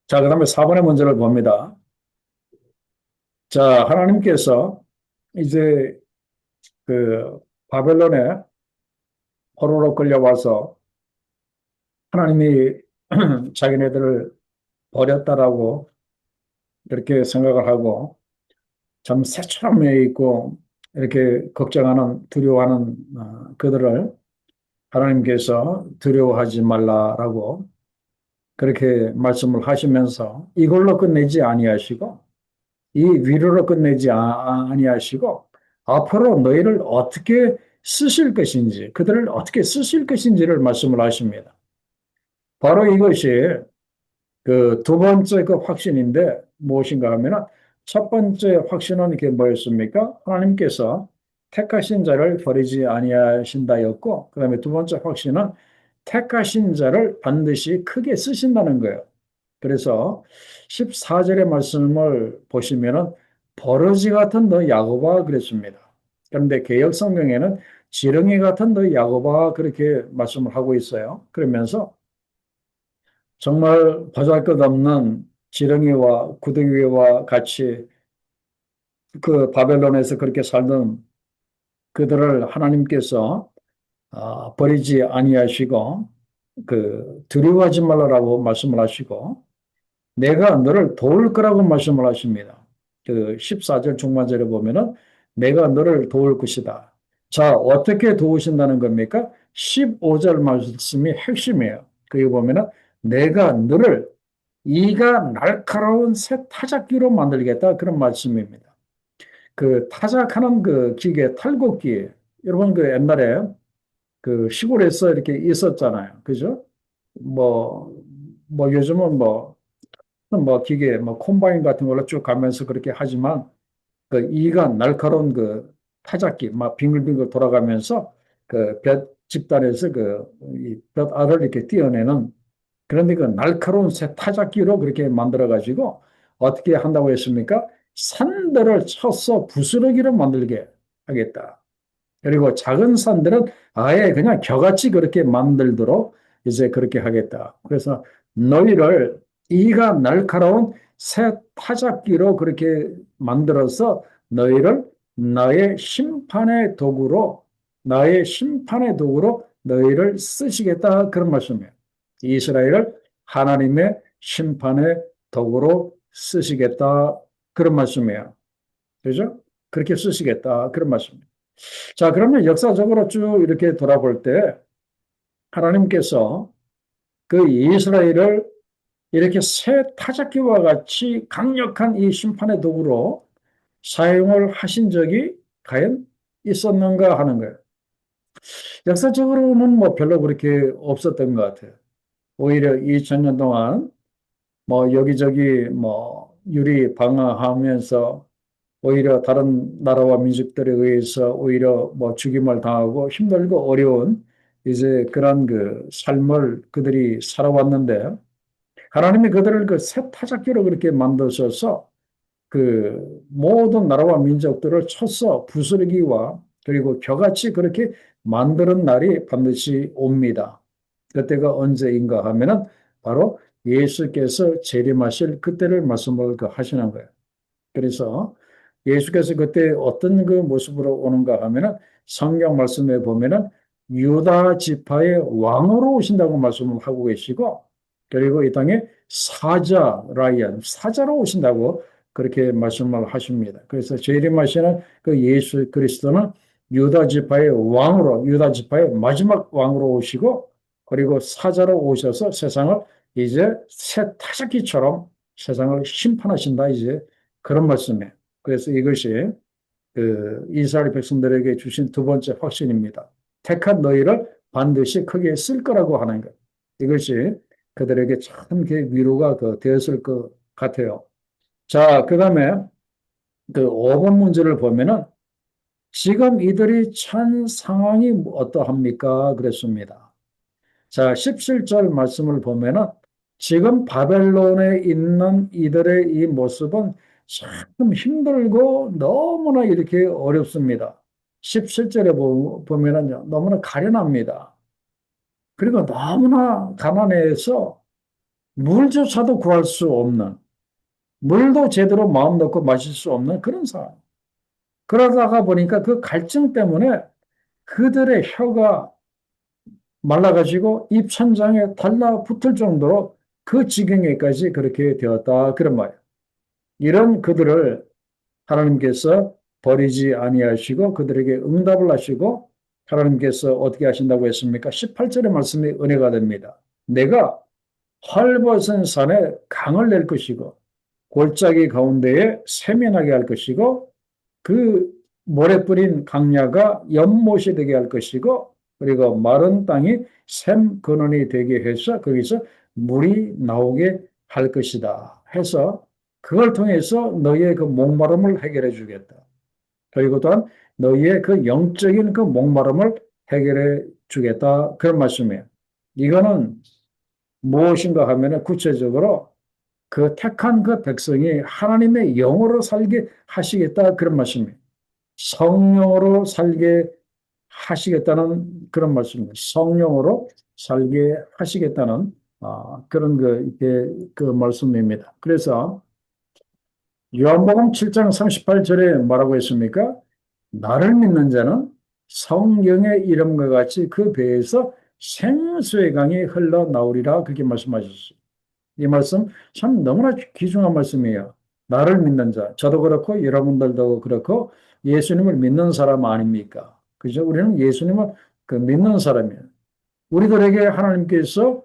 자, 그다음에 4번의 문제를 봅니다. 자, 하나님께서 이제 바벨론에 포로로 끌려와서 하나님이 자기네들을 버렸다라고 이렇게 생각을 하고 참 새처럼 매 있고 이렇게 걱정하는 두려워하는 그들을 하나님께서 두려워하지 말라라고 그렇게 말씀을 하시면서 이걸로 끝내지 아니하시고 이 위로로 끝내지 아니하시고 앞으로 너희를 어떻게 쓰실 것인지 그들을 어떻게 쓰실 것인지를 말씀을 하십니다. 바로 이것이 그 두 번째 그 확신인데 무엇인가 하면은 첫 번째 확신은 이게 뭐였습니까? 하나님께서 택하신 자를 버리지 아니하신다였고 그다음에 두 번째 확신은 택하신 자를 반드시 크게 쓰신다는 거예요. 그래서 14절의 말씀을 보시면은 버러지 같은 너 야곱아 그랬습니다. 그런데 개역 성경에는 지렁이 같은 너 야곱아 그렇게 말씀을 하고 있어요. 그러면서 정말 보잘것없는 지렁이와 구더기와 같이 그 바벨론에서 그렇게 살던 그들을 하나님께서 버리지 아니하시고 두려워하지 말라라고 말씀을 하시고 내가 너를 도울 거라고 말씀을 하십니다. 그 14절 중반절에 보면은 내가 너를 도울 것이다. 자, 어떻게 도우신다는 겁니까? 15절 말씀이 핵심이에요. 거기 보면은 내가 너를 이가 날카로운 새 타작기로 만들겠다. 그런 말씀입니다. 그 타작하는 그 기계, 탈곡기. 여러분 그 옛날에 그 시골에서 이렇게 있었잖아요. 그죠? 뭐, 요즘은 기계, 콤바인 같은 걸로 쭉 가면서 그렇게 하지만 그 이가 날카로운 그 타작기, 막 빙글빙글 돌아가면서 그 볕 집단에서 볕 알을 이렇게 띄어내는 그런데 그 날카로운 새 타작기로 그렇게 만들어가지고 어떻게 한다고 했습니까? 산들을 쳐서 부스러기로 만들게 하겠다. 그리고 작은 산들은 아예 그냥 겨같이 그렇게 만들도록 이제 그렇게 하겠다. 그래서 너희를 이가 날카로운 새 타작기로 그렇게 만들어서 너희를 나의 심판의 도구로, 나의 심판의 도구로 너희를 쓰시겠다. 그런 말씀이에요. 이스라엘을 하나님의 심판의 도구로 쓰시겠다. 그런 말씀이에요. 그죠? 그렇게 쓰시겠다. 그런 말씀입니다. 자, 그러면 역사적으로 쭉 이렇게 돌아볼 때 하나님께서 그 이스라엘을 이렇게 새 타작기와 같이 강력한 이 심판의 도구로 사용을 하신 적이 과연 있었는가 하는 거예요. 역사적으로는 뭐 별로 그렇게 없었던 것 같아요. 오히려 2000년 동안 뭐 여기저기 뭐 유리 방어하면서 오히려 다른 나라와 민족들에 의해서 오히려 뭐 죽임을 당하고 힘들고 어려운 이제 그런 그 삶을 그들이 살아왔는데 하나님이 그들을 그 새 타작기로 그렇게 만드셔서 그 모든 나라와 민족들을 쳐서 부스러기와 그리고 겨같이 그렇게 만드는 날이 반드시 옵니다. 그때가 언제인가 하면은 바로 예수께서 재림하실 그때를 말씀을 하시는 거예요. 그래서 예수께서 그때 어떤 그 모습으로 오는가 하면은 성경 말씀에 보면은 유다 지파의 왕으로 오신다고 말씀을 하고 계시고 그리고 이 땅에 사자 라이언 사자로 오신다고 그렇게 말씀을 하십니다. 그래서 재림하시는 그 예수 그리스도는 유다 지파의 왕으로 유다 지파의 마지막 왕으로 오시고 그리고 사자로 오셔서 세상을 이제 새 타작기처럼 세상을 심판하신다 이제 그런 말씀이에요. 그래서 이것이 그 이스라엘 백성들에게 주신 두 번째 확신입니다. 택한 너희를 반드시 크게 쓸 거라고 하는 것. 이것이 그들에게 참 위로가 되었을 것 같아요. 자, 그 다음에 그 5번 문제를 보면은 지금 이들이 처한 상황이 어떠합니까? 그랬습니다. 자, 17절 말씀을 보면은 지금 바벨론에 있는 이들의 이 모습은 참 힘들고 너무나 이렇게 어렵습니다. 17절에 보면은요, 너무나 가련합니다. 그리고 너무나 가난해서 물조차도 구할 수 없는, 물도 제대로 마음 놓고 마실 수 없는 그런 상황. 그러다가 보니까 그 갈증 때문에 그들의 혀가 말라가지고 입천장에 달라붙을 정도로 그 지경에까지 그렇게 되었다. 그런 말이에요. 이런 그들을 하나님께서 버리지 아니하시고 그들에게 응답을 하시고 하나님께서 어떻게 하신다고 했습니까? 18절의 말씀이 은혜가 됩니다. 내가 헐벗은 산에 강을 낼 것이고 골짜기 가운데에 세면하게 할 것이고 그 모래 뿌린 강야가 연못이 되게 할 것이고 그리고 마른 땅이 샘 근원이 되게 해서 거기서 물이 나오게 할 것이다. 해서 그걸 통해서 너희의 그 목마름을 해결해 주겠다. 그리고 또한 너희의 그 영적인 그 목마름을 해결해 주겠다. 그런 말씀이에요. 이거는 무엇인가 하면 구체적으로 그 택한 그 백성이 하나님의 영으로 살게 하시겠다. 그런 말씀이에요. 성령으로 살게 하시겠다는 그런 말씀입니다. 성령으로 살게 하시겠다는 그런 그 말씀입니다. 그래서 요한복음 7장 38절에 뭐라고 했습니까? 나를 믿는 자는 성경의 이름과 같이 그 배에서 생수의 강이 흘러나오리라 그렇게 말씀하셨어요. 이 말씀 참 너무나 귀중한 말씀이에요. 나를 믿는 자, 저도 그렇고 여러분들도 그렇고 예수님을 믿는 사람 아닙니까? 그죠? 우리는 예수님을 믿는 사람이에요. 우리들에게 하나님께서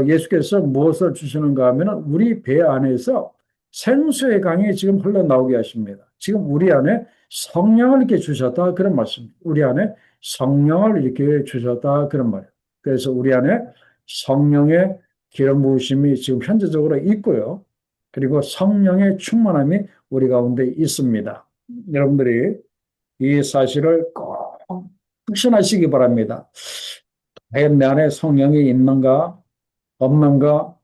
예수께서 무엇을 주시는가 하면 우리 배 안에서 생수의 강이 지금 흘러나오게 하십니다. 지금 우리 안에 성령을 이렇게 주셨다 그런 말씀입니다. 우리 안에 성령을 이렇게 주셨다 그런 말이에요. 그래서 우리 안에 성령의 기름 부으심이 지금 현재적으로 있고요. 그리고 성령의 충만함이 우리 가운데 있습니다. 여러분들이 이 사실을 꼭 확신하시기 바랍니다. 과연 내 안에 성령이 있는가, 없는가,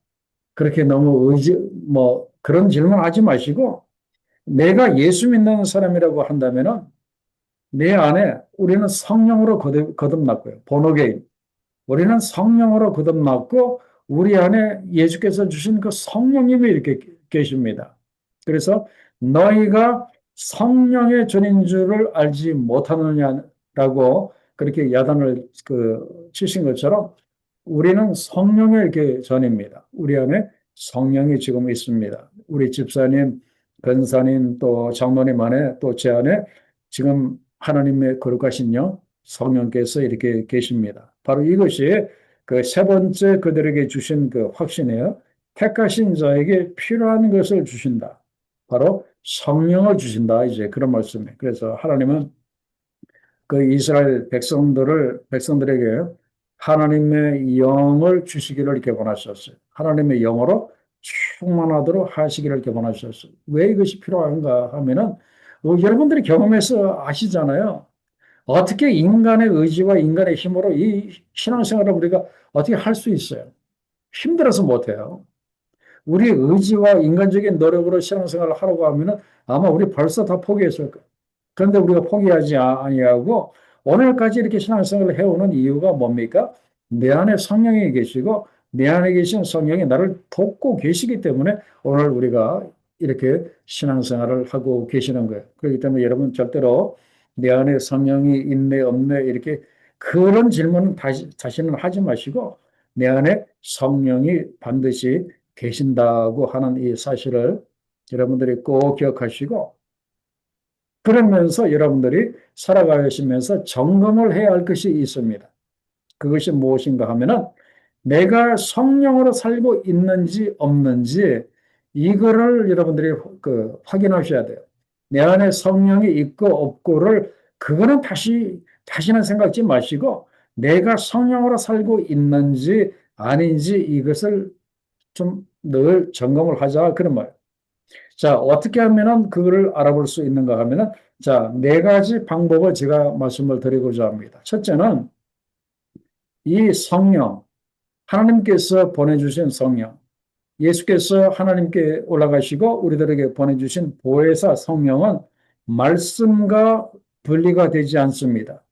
그렇게 너무 그런 질문 하지 마시고, 내가 예수 믿는 사람이라고 한다면은, 내 안에 우리는 성령으로 거듭났고요. 본어게인. 우리는 성령으로 거듭났고 우리 안에 예수께서 주신 그 성령님이 이렇게 계십니다. 그래서 너희가 성령의 전인 줄을 알지 못하느냐라고 그렇게 야단을 치신 것처럼 우리는 성령의 이렇게 전입니다. 우리 안에 성령이 지금 있습니다. 우리 집사님, 권사님, 또 장로님 안에 또 제 안에 지금 하나님의 거룩하신 영, 성령께서 이렇게 계십니다. 바로 이것이 그 세 번째 그들에게 주신 그 확신이에요. 택하신 자에게 필요한 것을 주신다. 바로 성령을 주신다. 이제 그런 말씀이에요. 그래서 하나님은 그 이스라엘 백성들에게 하나님의 영을 주시기를 이렇게 원하셨어요. 하나님의 영으로 충만하도록 하시기를 이렇게 원하셨어요. 왜 이것이 필요한가 하면은 여러분들이 경험해서 아시잖아요. 어떻게 인간의 의지와 인간의 힘으로 이 신앙생활을 우리가 어떻게 할 수 있어요? 힘들어서 못해요. 우리 의지와 인간적인 노력으로 신앙생활을 하려고 하면은 아마 우리 벌써 다 포기했을 거예요. 그런데 우리가 포기하지 아니하고 오늘까지 이렇게 신앙생활을 해오는 이유가 뭡니까? 내 안에 성령이 계시고 내 안에 계신 성령이 나를 돕고 계시기 때문에 오늘 우리가 이렇게 신앙생활을 하고 계시는 거예요. 그렇기 때문에 여러분 절대로 내 안에 성령이 있네 없네 이렇게 그런 질문은 다시는 하지 마시고 내 안에 성령이 반드시 계신다고 하는 이 사실을 여러분들이 꼭 기억하시고 그러면서 여러분들이 살아가시면서 점검을 해야 할 것이 있습니다. 그것이 무엇인가 하면은 내가 성령으로 살고 있는지 없는지 이거를 여러분들이 확인하셔야 돼요. 내 안에 성령이 있고 없고를 그거는 다시는 생각지 마시고 내가 성령으로 살고 있는지 아닌지 이것을 좀 늘 점검을 하자 그런 말. 자, 어떻게 하면은 그거를 알아볼 수 있는가 하면은 자, 네 가지 방법을 제가 말씀을 드리고자 합니다. 첫째는 이 성령, 하나님께서 보내주신 성령, 예수께서 하나님께 올라가시고 우리들에게 보내주신 보혜사 성령은 말씀과 분리가 되지 않습니다.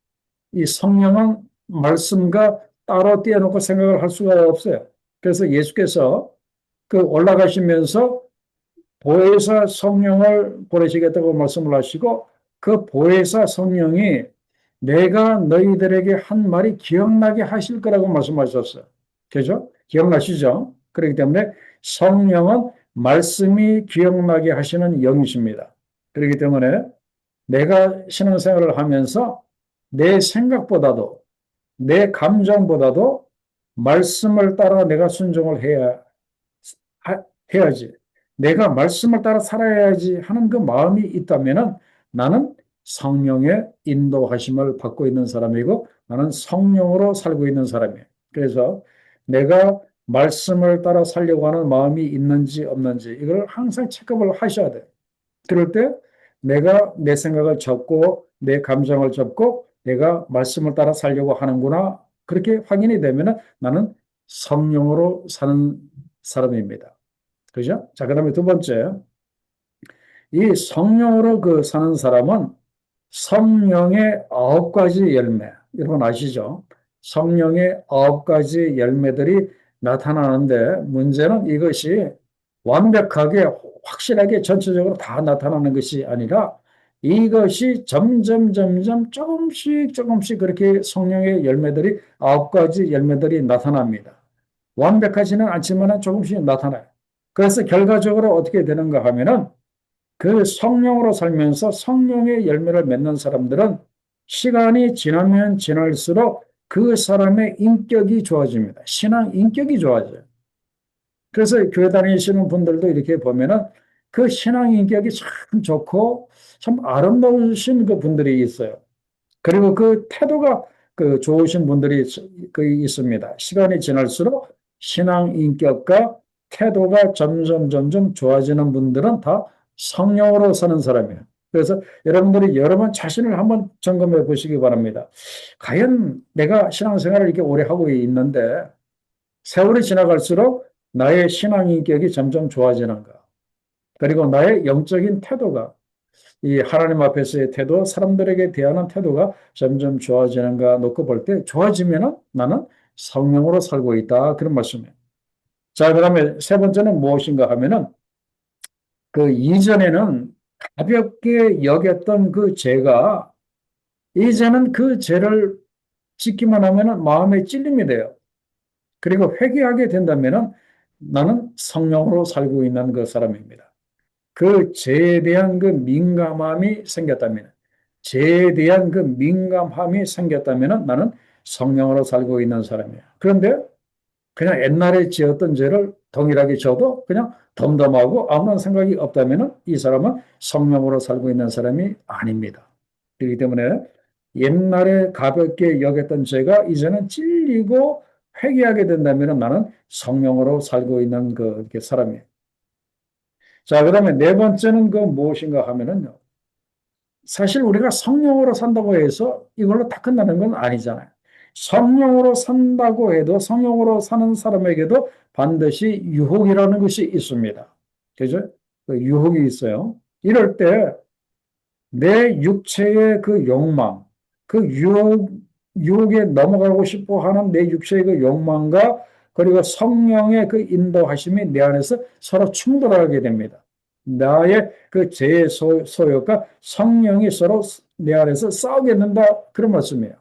이 성령은 말씀과 따로 떼어놓고 생각을 할 수가 없어요. 그래서 예수께서 그 올라가시면서 보혜사 성령을 보내시겠다고 말씀을 하시고 그 보혜사 성령이 내가 너희들에게 한 말이 기억나게 하실 거라고 말씀하셨어요. 그죠? 기억나시죠? 그렇기 때문에 성령은 말씀이 기억나게 하시는 영이십니다. 그렇기 때문에 내가 신앙생활을 하면서 내 생각보다도 내 감정보다도 말씀을 따라 내가 순종을 해야지. 내가 말씀을 따라 살아야지 하는 그 마음이 있다면은 나는 성령의 인도하심을 받고 있는 사람이고 나는 성령으로 살고 있는 사람이에요. 그래서 내가 말씀을 따라 살려고 하는 마음이 있는지 없는지 이걸 항상 체크를 하셔야 돼요. 그럴 때 내가 내 생각을 접고 내 감정을 접고 내가 말씀을 따라 살려고 하는구나. 그렇게 확인이 되면은 나는 성령으로 사는 사람입니다. 그죠? 자, 그 다음에 두 번째. 이 성령으로 사는 사람은 성령의 9가지 열매. 여러분 아시죠? 성령의 9가지 열매들이 나타나는데 문제는 이것이 완벽하게 확실하게 전체적으로 다 나타나는 것이 아니라 이것이 점점 조금씩 그렇게 성령의 열매들이 9가지 열매들이 나타납니다. 완벽하지는 않지만 조금씩 나타나요. 그래서 결과적으로 어떻게 되는가 하면은 그 성령으로 살면서 성령의 열매를 맺는 사람들은 시간이 지나면 지날수록 그 사람의 인격이 좋아집니다. 신앙 인격이 좋아져요. 그래서 교회 다니시는 분들도 이렇게 보면은 그 신앙 인격이 참 좋고 참 아름다우신 그 분들이 있어요. 그리고 그 태도가 좋으신 분들이 있습니다. 시간이 지날수록 신앙 인격과 태도가 점점 좋아지는 분들은 다 성령으로 사는 사람이에요. 그래서 여러분들이 여러 번 자신을 한번 점검해 보시기 바랍니다. 과연 내가 신앙생활을 이렇게 오래 하고 있는데 세월이 지나갈수록 나의 신앙 인격이 점점 좋아지는가? 그리고 나의 영적인 태도가 이 하나님 앞에서의 태도, 사람들에게 대하는 태도가 점점 좋아지는가 놓고 볼 때 좋아지면은 나는 성령으로 살고 있다. 그런 말씀이에요. 자, 그다음에 세 번째는 무엇인가 하면은 그 이전에는 가볍게 여겼던 그 죄가 이제는 그 죄를 짓기만 하면은 마음에 찔림이 돼요. 그리고 회개하게 된다면은 나는 성령으로 살고 있는 그 사람입니다. 그 죄에 대한 그 민감함이 생겼다면, 죄에 대한 그 민감함이 생겼다면 나는 성령으로 살고 있는 사람이야. 그런데 그냥 옛날에 지었던 죄를 동일하게 져도 그냥 덤덤하고 아무런 생각이 없다면 이 사람은 성령으로 살고 있는 사람이 아닙니다. 그렇기 때문에 옛날에 가볍게 여겼던 죄가 이제는 찔리고 회개하게 된다면 나는 성령으로 살고 있는 그 사람이에요. 자, 그 다음에 네 번째는 그 무엇인가 하면은요. 사실 우리가 성령으로 산다고 해서 이걸로 다 끝나는 건 아니잖아요. 성령으로 산다고 해도 성령으로 사는 사람에게도 반드시 유혹이라는 것이 있습니다. 그죠? 그 유혹이 있어요. 이럴 때 내 육체의 그 욕망, 그 유혹에 넘어가고 싶어 하는 내 육체의 그 욕망과 그리고 성령의 그 인도하심이 내 안에서 서로 충돌하게 됩니다. 나의 그 죄의 소욕과 성령이 서로 내 안에서 싸우게 된다. 그런 말씀이에요.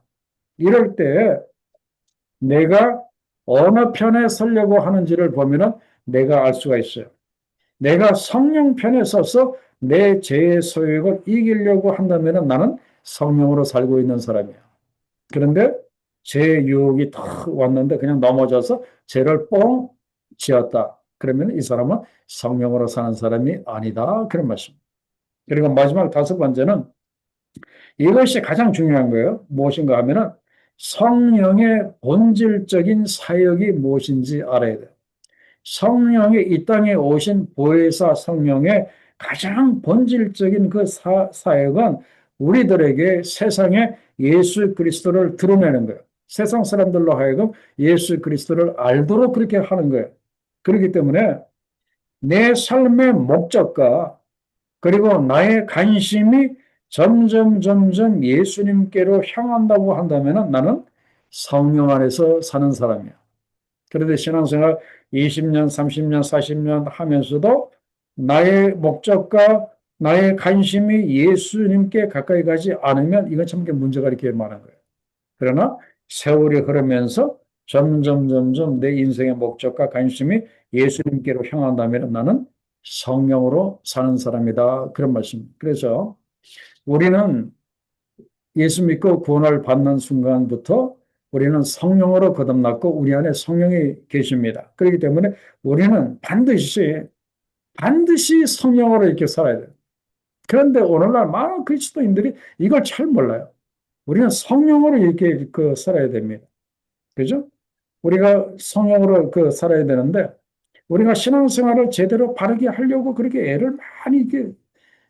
이럴 때 내가 어느 편에 서려고 하는지를 보면은 내가 알 수가 있어요. 내가 성령 편에 서서 내 죄의 소욕을 이기려고 한다면 나는 성령으로 살고 있는 사람이야. 그런데 죄 유혹이 탁 왔는데 그냥 넘어져서 죄를 뻥 지었다. 그러면 이 사람은 성령으로 사는 사람이 아니다. 그런 말씀. 그리고 마지막 다섯 번째는 이것이 가장 중요한 거예요. 무엇인가 하면은 성령의 본질적인 사역이 무엇인지 알아야 돼요. 성령이 이 땅에 오신 보혜사 성령의 가장 본질적인 그 사역은 우리들에게 세상에 예수 그리스도를 드러내는 거예요. 세상 사람들로 하여금 예수 그리스도를 알도록 그렇게 하는 거예요. 그렇기 때문에 내 삶의 목적과 그리고 나의 관심이 점점 예수님께로 향한다고 한다면 나는 성령 안에서 사는 사람이야. 그런데 신앙생활 20년, 30년, 40년 하면서도 나의 목적과 나의 관심이 예수님께 가까이 가지 않으면 이건 참 문제가 이렇게 많은 거예요. 그러나 세월이 흐르면서 점점 내 인생의 목적과 관심이 예수님께로 향한다면 나는 성령으로 사는 사람이다. 그런 말씀. 그래서 우리는 예수 믿고 구원을 받는 순간부터 우리는 성령으로 거듭났고 우리 안에 성령이 계십니다. 그렇기 때문에 우리는 반드시 성령으로 이렇게 살아야 돼요. 그런데 오늘날 많은 그리스도인들이 이걸 잘 몰라요. 우리는 성령으로 이렇게 살아야 됩니다. 그죠? 우리가 성령으로 살아야 되는데 우리가 신앙생활을 제대로 바르게 하려고 그렇게 애를 많이 이렇게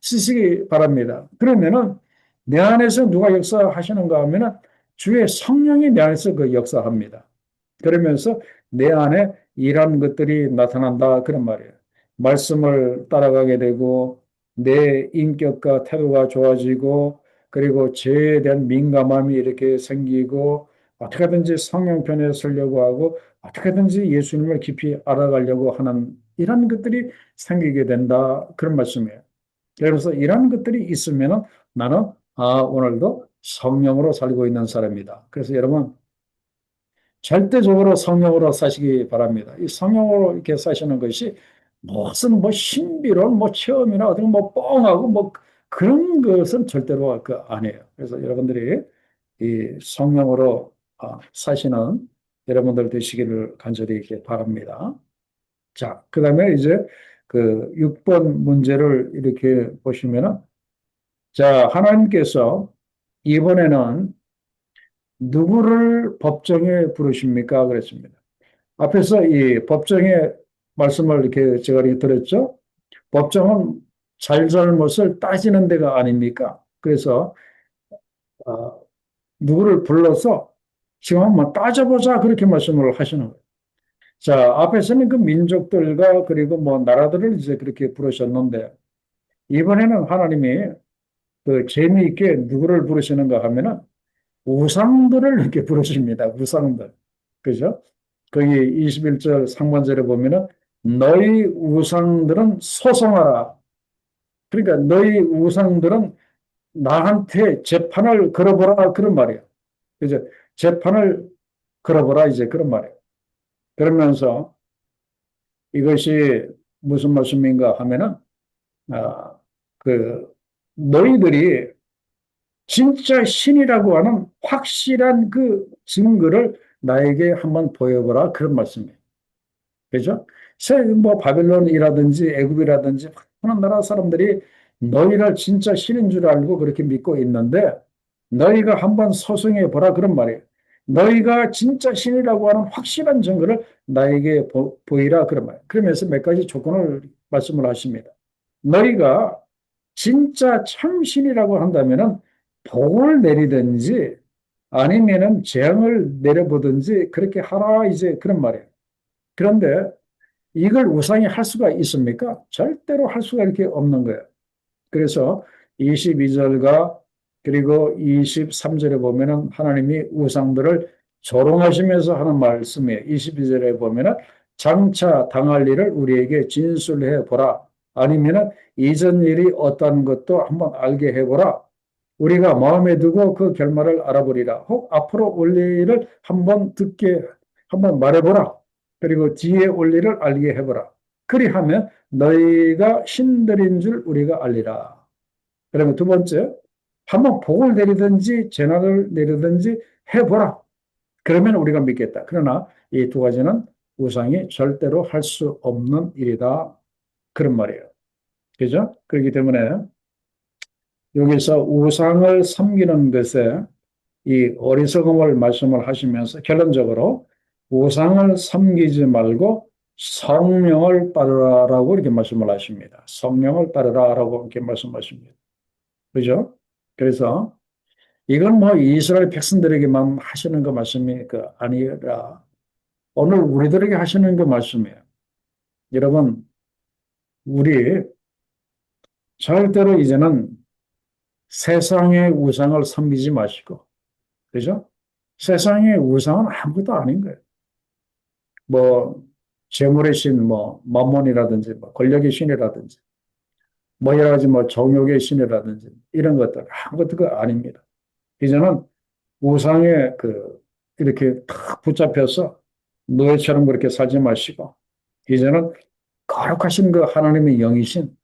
쓰시기 바랍니다. 그러면은 내 안에서 누가 역사하시는가 하면은 주의 성령이 내 안에서 그 역사합니다. 그러면서 내 안에 이런 것들이 나타난다 그런 말이에요. 말씀을 따라가게 되고 내 인격과 태도가 좋아지고 그리고 죄에 대한 민감함이 이렇게 생기고 어떻게든지 성령 편에 서려고 하고 어떻게든지 예수님을 깊이 알아가려고 하는 이런 것들이 생기게 된다 그런 말씀이에요. 그래서 이런 것들이 있으면 나는 오늘도 성령으로 살고 있는 사람이다. 그래서 여러분 절대적으로 성령으로 사시기 바랍니다. 이 성령으로 이렇게 사시는 것이 무슨 뭐 신비로운 뭐 체험이나 어떤 뭐 뻥하고 뭐 그런 것은 절대로 아니에요. 그래서 여러분들이 이 성령으로 사시는 여러분들 되시기를 간절히 이렇게 바랍니다. 자, 그 다음에 이제 그 6번 문제를 이렇게 보시면은 자, 하나님께서 이번에는 누구를 법정에 부르십니까? 그랬습니다. 앞에서 이 법정의 말씀을 이렇게 제가 이렇게 드렸죠. 법정은 잘잘못을 따지는 데가 아닙니까? 그래서 어, 누구를 불러서 지금 한번 따져보자 그렇게 말씀을 하시는 거예요. 자, 앞에서는 그 민족들과 그리고 뭐 나라들을 이제 그렇게 부르셨는데 이번에는 하나님이 그 재미있게 누구를 부르시는가 하면은 우상들을 이렇게 부르십니다. 우상들. 그죠? 거기 21절 상반절에 보면은 너희 우상들은 소송하라. 그러니까 너희 우상들은 나한테 재판을 걸어보라. 그런 말이에요. 그죠? 재판을 걸어보라. 이제 그런 말이에요. 그러면서 이것이 무슨 말씀인가 하면은, 아, 그, 너희들이 진짜 신이라고 하는 확실한 그 증거를 나에게 한번 보여보라. 그런 말씀이에요. 그죠? 뭐 바벨론이라든지 애굽이라든지 많은 나라 사람들이 너희를 진짜 신인 줄 알고 그렇게 믿고 있는데 너희가 한번 소송해 보라 그런 말이에요. 너희가 진짜 신이라고 하는 확실한 증거를 나에게 보이라 그런 말이에요. 그러면서 몇 가지 조건을 말씀을 하십니다. 너희가 진짜 참 신이라고 한다면은 복을 내리든지 아니면은 재앙을 내려보든지 그렇게 하라 이제 그런 말이에요. 그런데 이걸 우상이 할 수가 있습니까? 절대로 할 수가 이렇게 없는 거예요. 그래서 22절과 그리고 23절에 보면은 하나님이 우상들을 조롱하시면서 하는 말씀이에요. 22절에 보면은 장차 당할 일을 우리에게 진술해 보라. 아니면은 이전 일이 어떤 것도 한번 알게 해보라. 우리가 마음에 두고 그 결말을 알아보리라. 혹 앞으로 올 일을 한번 듣게 한번 말해보라. 그리고 뒤에 올 일을 알게 해보라. 그리하면 너희가 신들인 줄 우리가 알리라. 그러면 두 번째, 한번 복을 내리든지 재난을 내리든지 해보라. 그러면 우리가 믿겠다. 그러나 이 두 가지는 우상이 절대로 할 수 없는 일이다. 그런 말이에요. 그죠? 그렇기 때문에 여기서 우상을 섬기는 것에 이 어리석음을 말씀을 하시면서 결론적으로 우상을 섬기지 말고 성령을 따르라라고 이렇게 말씀을 하십니다. 성령을 따르라라고 이렇게 말씀하십니다. 그죠? 그래서 이건 뭐 이스라엘 백성들에게만 하시는 그 말씀이 그 아니라 오늘 우리들에게 하시는 그 말씀이에요. 여러분, 우리 절대로 이제는 세상의 우상을 섬기지 마시고, 그죠? 세상의 우상은 아무것도 아닌 거예요. 뭐, 재물의 신, 뭐, 만몬이라든지, 뭐, 권력의 신이라든지, 뭐, 여러 가지 뭐, 정욕의 신이라든지, 이런 것들, 아무것도 그 아닙니다. 이제는 우상에 이렇게 탁 붙잡혀서 노예처럼 그렇게 살지 마시고, 이제는 거룩하신 그 하나님의 영이신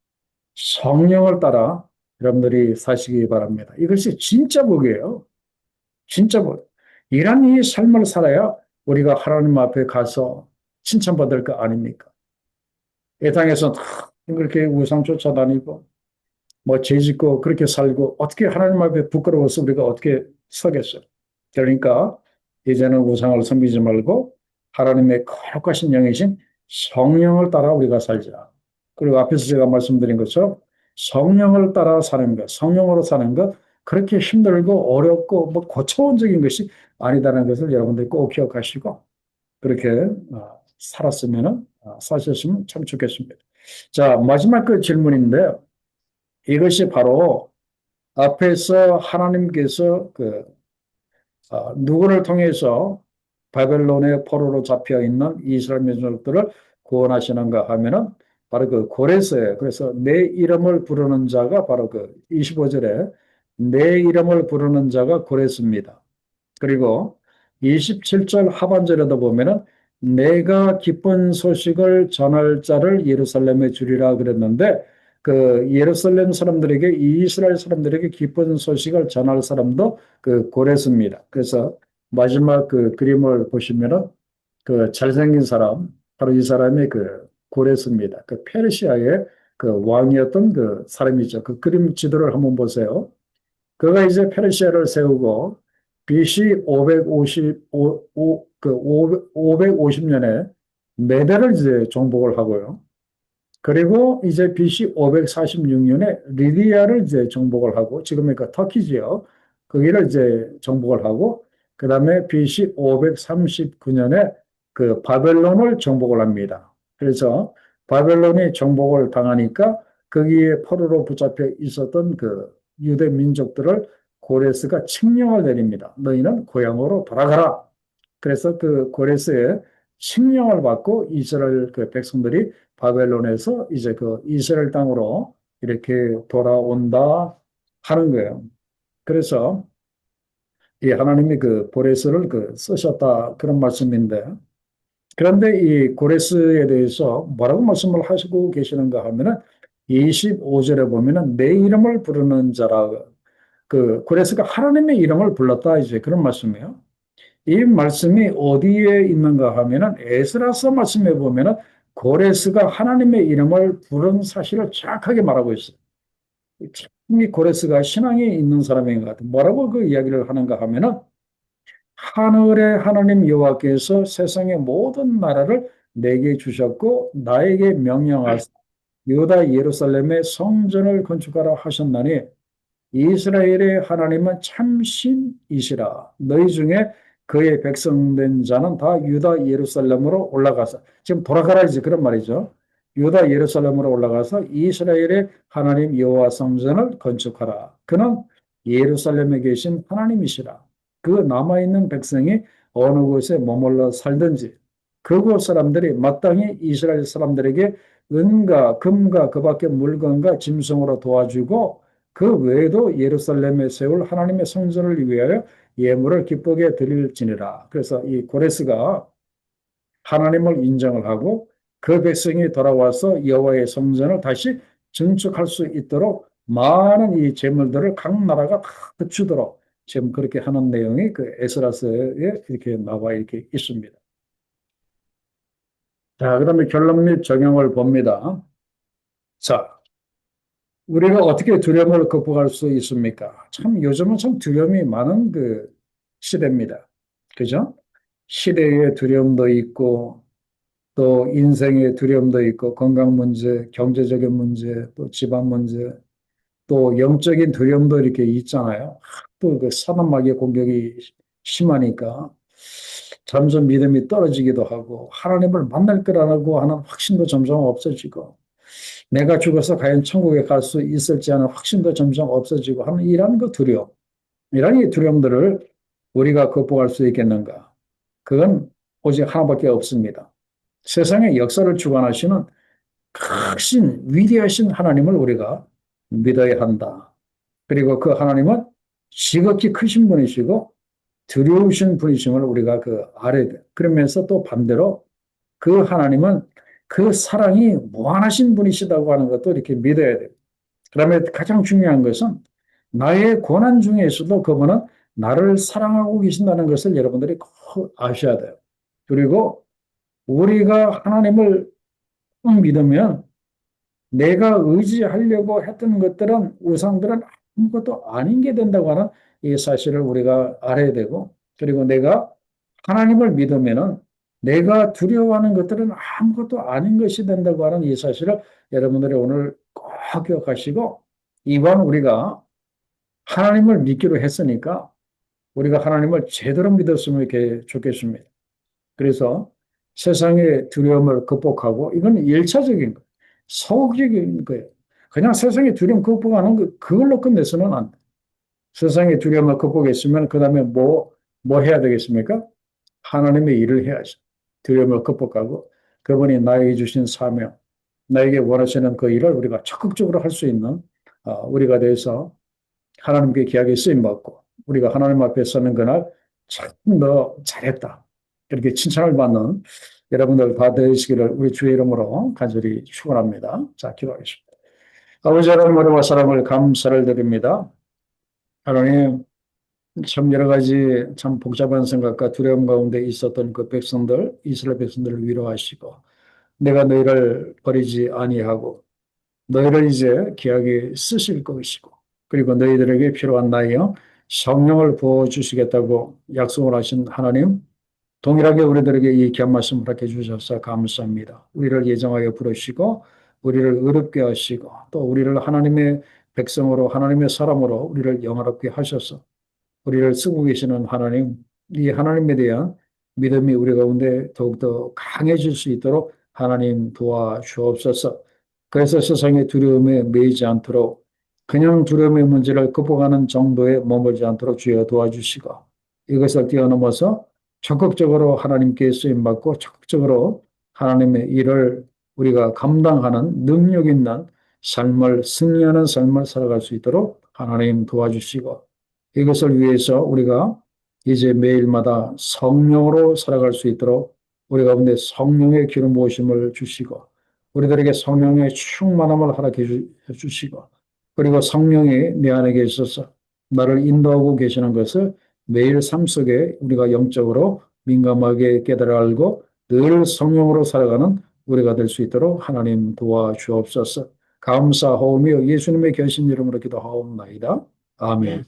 성령을 따라 여러분들이 사시기 바랍니다. 이것이 진짜 복이에요. 진짜 복. 이런 이 삶을 살아야 우리가 하나님 앞에 가서 칭찬받을 거 아닙니까? 이 땅에서 그렇게 우상 쫓아다니고, 뭐 죄 짓고 그렇게 살고, 어떻게 하나님 앞에 부끄러워서 우리가 어떻게 서겠어요? 그러니까, 이제는 우상을 섬기지 말고, 하나님의 거룩하신 영이신 성령을 따라 우리가 살자. 그리고 앞에서 제가 말씀드린 것처럼, 성령을 따라 사는 것, 성령으로 사는 것, 그렇게 힘들고 어렵고 뭐 고차원적인 것이 아니다는 것을 여러분들이 꼭 기억하시고, 그렇게 살았으면, 사셨으면 참 좋겠습니다. 자, 마지막 그 질문인데, 이것이 바로 앞에서 하나님께서 누구를 통해서 바벨론의 포로로 잡혀 있는 이스라엘 민족들을 구원하시는가 하면은 바로 그 고레스예요. 그래서 내 이름을 부르는 자가 바로 그 25절에 내 이름을 부르는 자가 고레스입니다. 그리고 27절 하반절에도 보면은 내가 기쁜 소식을 전할 자를 예루살렘에 주리라 그랬는데 그 예루살렘 사람들에게 이스라엘 사람들에게 기쁜 소식을 전할 사람도 그 고레스입니다. 그래서 마지막 그 그림을 보시면은 그 잘생긴 사람 바로 이 사람이 그 고레스입니다. 그 페르시아의 그 왕이었던 그 사람이죠. 그 그림 지도를 한번 보세요. 그가 이제 페르시아를 세우고 BC 550년에 메대를 이제 정복을 하고요. 그리고 이제 BC 546년에 리디아를 이제 정복을 하고 지금의 그 터키지요. 거기를 이제 정복을 하고 그다음에 BC 539년에 그 바벨론을 정복을 합니다. 그래서 바벨론이 정복을 당하니까 거기에 포로로 붙잡혀 있었던 그 유대 민족들을 고레스가 칙령을 내립니다. 너희는 고향으로 돌아가라. 그래서 그 고레스의 칙령을 받고 이스라엘 그 백성들이 바벨론에서 이제 그 이스라엘 땅으로 이렇게 돌아온다 하는 거예요. 그래서 이 하나님이 그 고레스를 그 쓰셨다 그런 말씀인데 그런데 이 고레스에 대해서 뭐라고 말씀을 하시고 계시는가 하면은 25절에 보면은 내 이름을 부르는 자라 그 고레스가 하나님의 이름을 불렀다 이제 그런 말씀이에요. 이 말씀이 어디에 있는가 하면은 에스라서 말씀에 보면은 고레스가 하나님의 이름을 부른 사실을 정확하게 말하고 있어요. 이 고레스가 신앙이 있는 사람인 것 같아요. 뭐라고 그 이야기를 하는가 하면은 하늘의 하나님 여호와께서 세상의 모든 나라를 내게 주셨고 나에게 명령하사 유다 예루살렘에 성전을 건축하라 하셨나니 이스라엘의 하나님은 참신이시라. 너희 중에 그의 백성된 자는 다 유다 예루살렘으로 올라가서 지금 돌아가라 이제 그런 말이죠. 유다 예루살렘으로 올라가서 이스라엘의 하나님 여호와 성전을 건축하라. 그는 예루살렘에 계신 하나님이시라. 그 남아있는 백성이 어느 곳에 머물러 살든지 그곳 사람들이 마땅히 이스라엘 사람들에게 은과 금과 그 밖의 물건과 짐승으로 도와주고 그 외에도 예루살렘에 세울 하나님의 성전을 위하여 예물을 기쁘게 드릴지니라. 그래서 이 고레스가 하나님을 인정을 하고 그 백성이 돌아와서 여호와의 성전을 다시 증축할 수 있도록 많은 이 재물들을 각 나라가 다 주도록 지금 그렇게 하는 내용이 그 에스라서에 이렇게 나와 이렇게 있습니다. 자, 그러면 결론 및 적용을 봅니다. 자, 우리가 어떻게 두려움을 극복할 수 있습니까? 참 요즘은 참 두려움이 많은 그 시대입니다. 그죠? 시대의 두려움도 있고 또 인생의 두려움도 있고 건강 문제, 경제적인 문제, 또 집안 문제, 또 영적인 두려움도 이렇게 있잖아요. 또 그 사단마귀의 공격이 심하니까 점점 믿음이 떨어지기도 하고 하나님을 만날 거라고 하는 확신도 점점 없어지고 내가 죽어서 과연 천국에 갈 수 있을지 하는 확신도 점점 없어지고 하는 이러한 그 두려움, 이러한 이 두려움들을 우리가 극복할 수 있겠는가? 그건 오직 하나밖에 없습니다. 세상의 역사를 주관하시는 크신 위대하신 하나님을 우리가 믿어야 한다. 그리고 그 하나님은 지극히 크신 분이시고 두려우신 분이심을 우리가 그 알아야 돼. 그러면서 또 반대로 그 하나님은 그 사랑이 무한하신 분이시다고 하는 것도 이렇게 믿어야 돼요. 그다음에 가장 중요한 것은 나의 고난 중에서도 그분은 나를 사랑하고 계신다는 것을 여러분들이 꼭 아셔야 돼요. 그리고 우리가 하나님을 꼭 믿으면 내가 의지하려고 했던 것들은 우상들은 아무것도 아닌 게 된다고 하는 이 사실을 우리가 알아야 되고 그리고 내가 하나님을 믿으면은 내가 두려워하는 것들은 아무것도 아닌 것이 된다고 하는 이 사실을 여러분들이 오늘 꼭 기억하시고 이번 우리가 하나님을 믿기로 했으니까 우리가 하나님을 제대로 믿었으면 이렇게 좋겠습니다. 그래서 세상의 두려움을 극복하고 이건 일차적인 거예요. 소극적인 거예요. 그냥 세상의 두려움 극복하는 거 그걸로 끝내서는 안 돼. 세상의 두려움을 극복했으면 그다음에 뭐 해야 되겠습니까? 하나님의 일을 해야죠. 두려움을 극복하고 그분이 나에게 주신 사명, 나에게 원하시는 그 일을 우리가 적극적으로 할 수 있는 우리가 돼서 하나님께 귀하게 쓰임받고 우리가 하나님 앞에 서는 그날 참 너 잘했다. 이렇게 칭찬을 받는 여러분들 다 되시기를 우리 주의 이름으로 간절히 축원합니다. 자, 기도하겠습니다. 아버지 하나님 은혜와 사랑을 감사를 드립니다. 하나님 참 여러 가지 참 복잡한 생각과 두려움 가운데 있었던 그 백성들, 이스라엘 백성들을 위로하시고 내가 너희를 버리지 아니하고 너희를 이제 귀하게 쓰실 것이고 그리고 너희들에게 필요한 나의 성령을 부어주시겠다고 약속을 하신 하나님 동일하게 우리들에게 이 귀한 말씀 허락해 주셔서 감사합니다. 우리를 예정하여 부르시고 우리를 의롭게 하시고 또 우리를 하나님의 백성으로 하나님의 사람으로 우리를 영화롭게 하셔서 우리를 쓰고 계시는 하나님, 이 하나님에 대한 믿음이 우리 가운데 더욱더 강해질 수 있도록 하나님 도와주옵소서. 그래서 세상의 두려움에 매이지 않도록 그냥 두려움의 문제를 극복하는 정도에 머물지 않도록 주여 도와주시고 이것을 뛰어넘어서 적극적으로 하나님께 쓰임받고 적극적으로 하나님의 일을 우리가 감당하는 능력 있는 삶을 승리하는 삶을 살아갈 수 있도록 하나님 도와주시고 이것을 위해서 우리가 이제 매일마다 성령으로 살아갈 수 있도록 우리 가운데 성령의 기름 부으심을 주시고 우리들에게 성령의 충만함을 허락해 주시고 그리고 성령이 내 안에 계셔서 나를 인도하고 계시는 것을 매일 삶 속에 우리가 영적으로 민감하게 깨달아 알고 늘 성령으로 살아가는 우리가 될 수 있도록 하나님 도와주옵소서. 감사하오며 예수님의 결신 이름으로 기도하옵나이다. 아멘.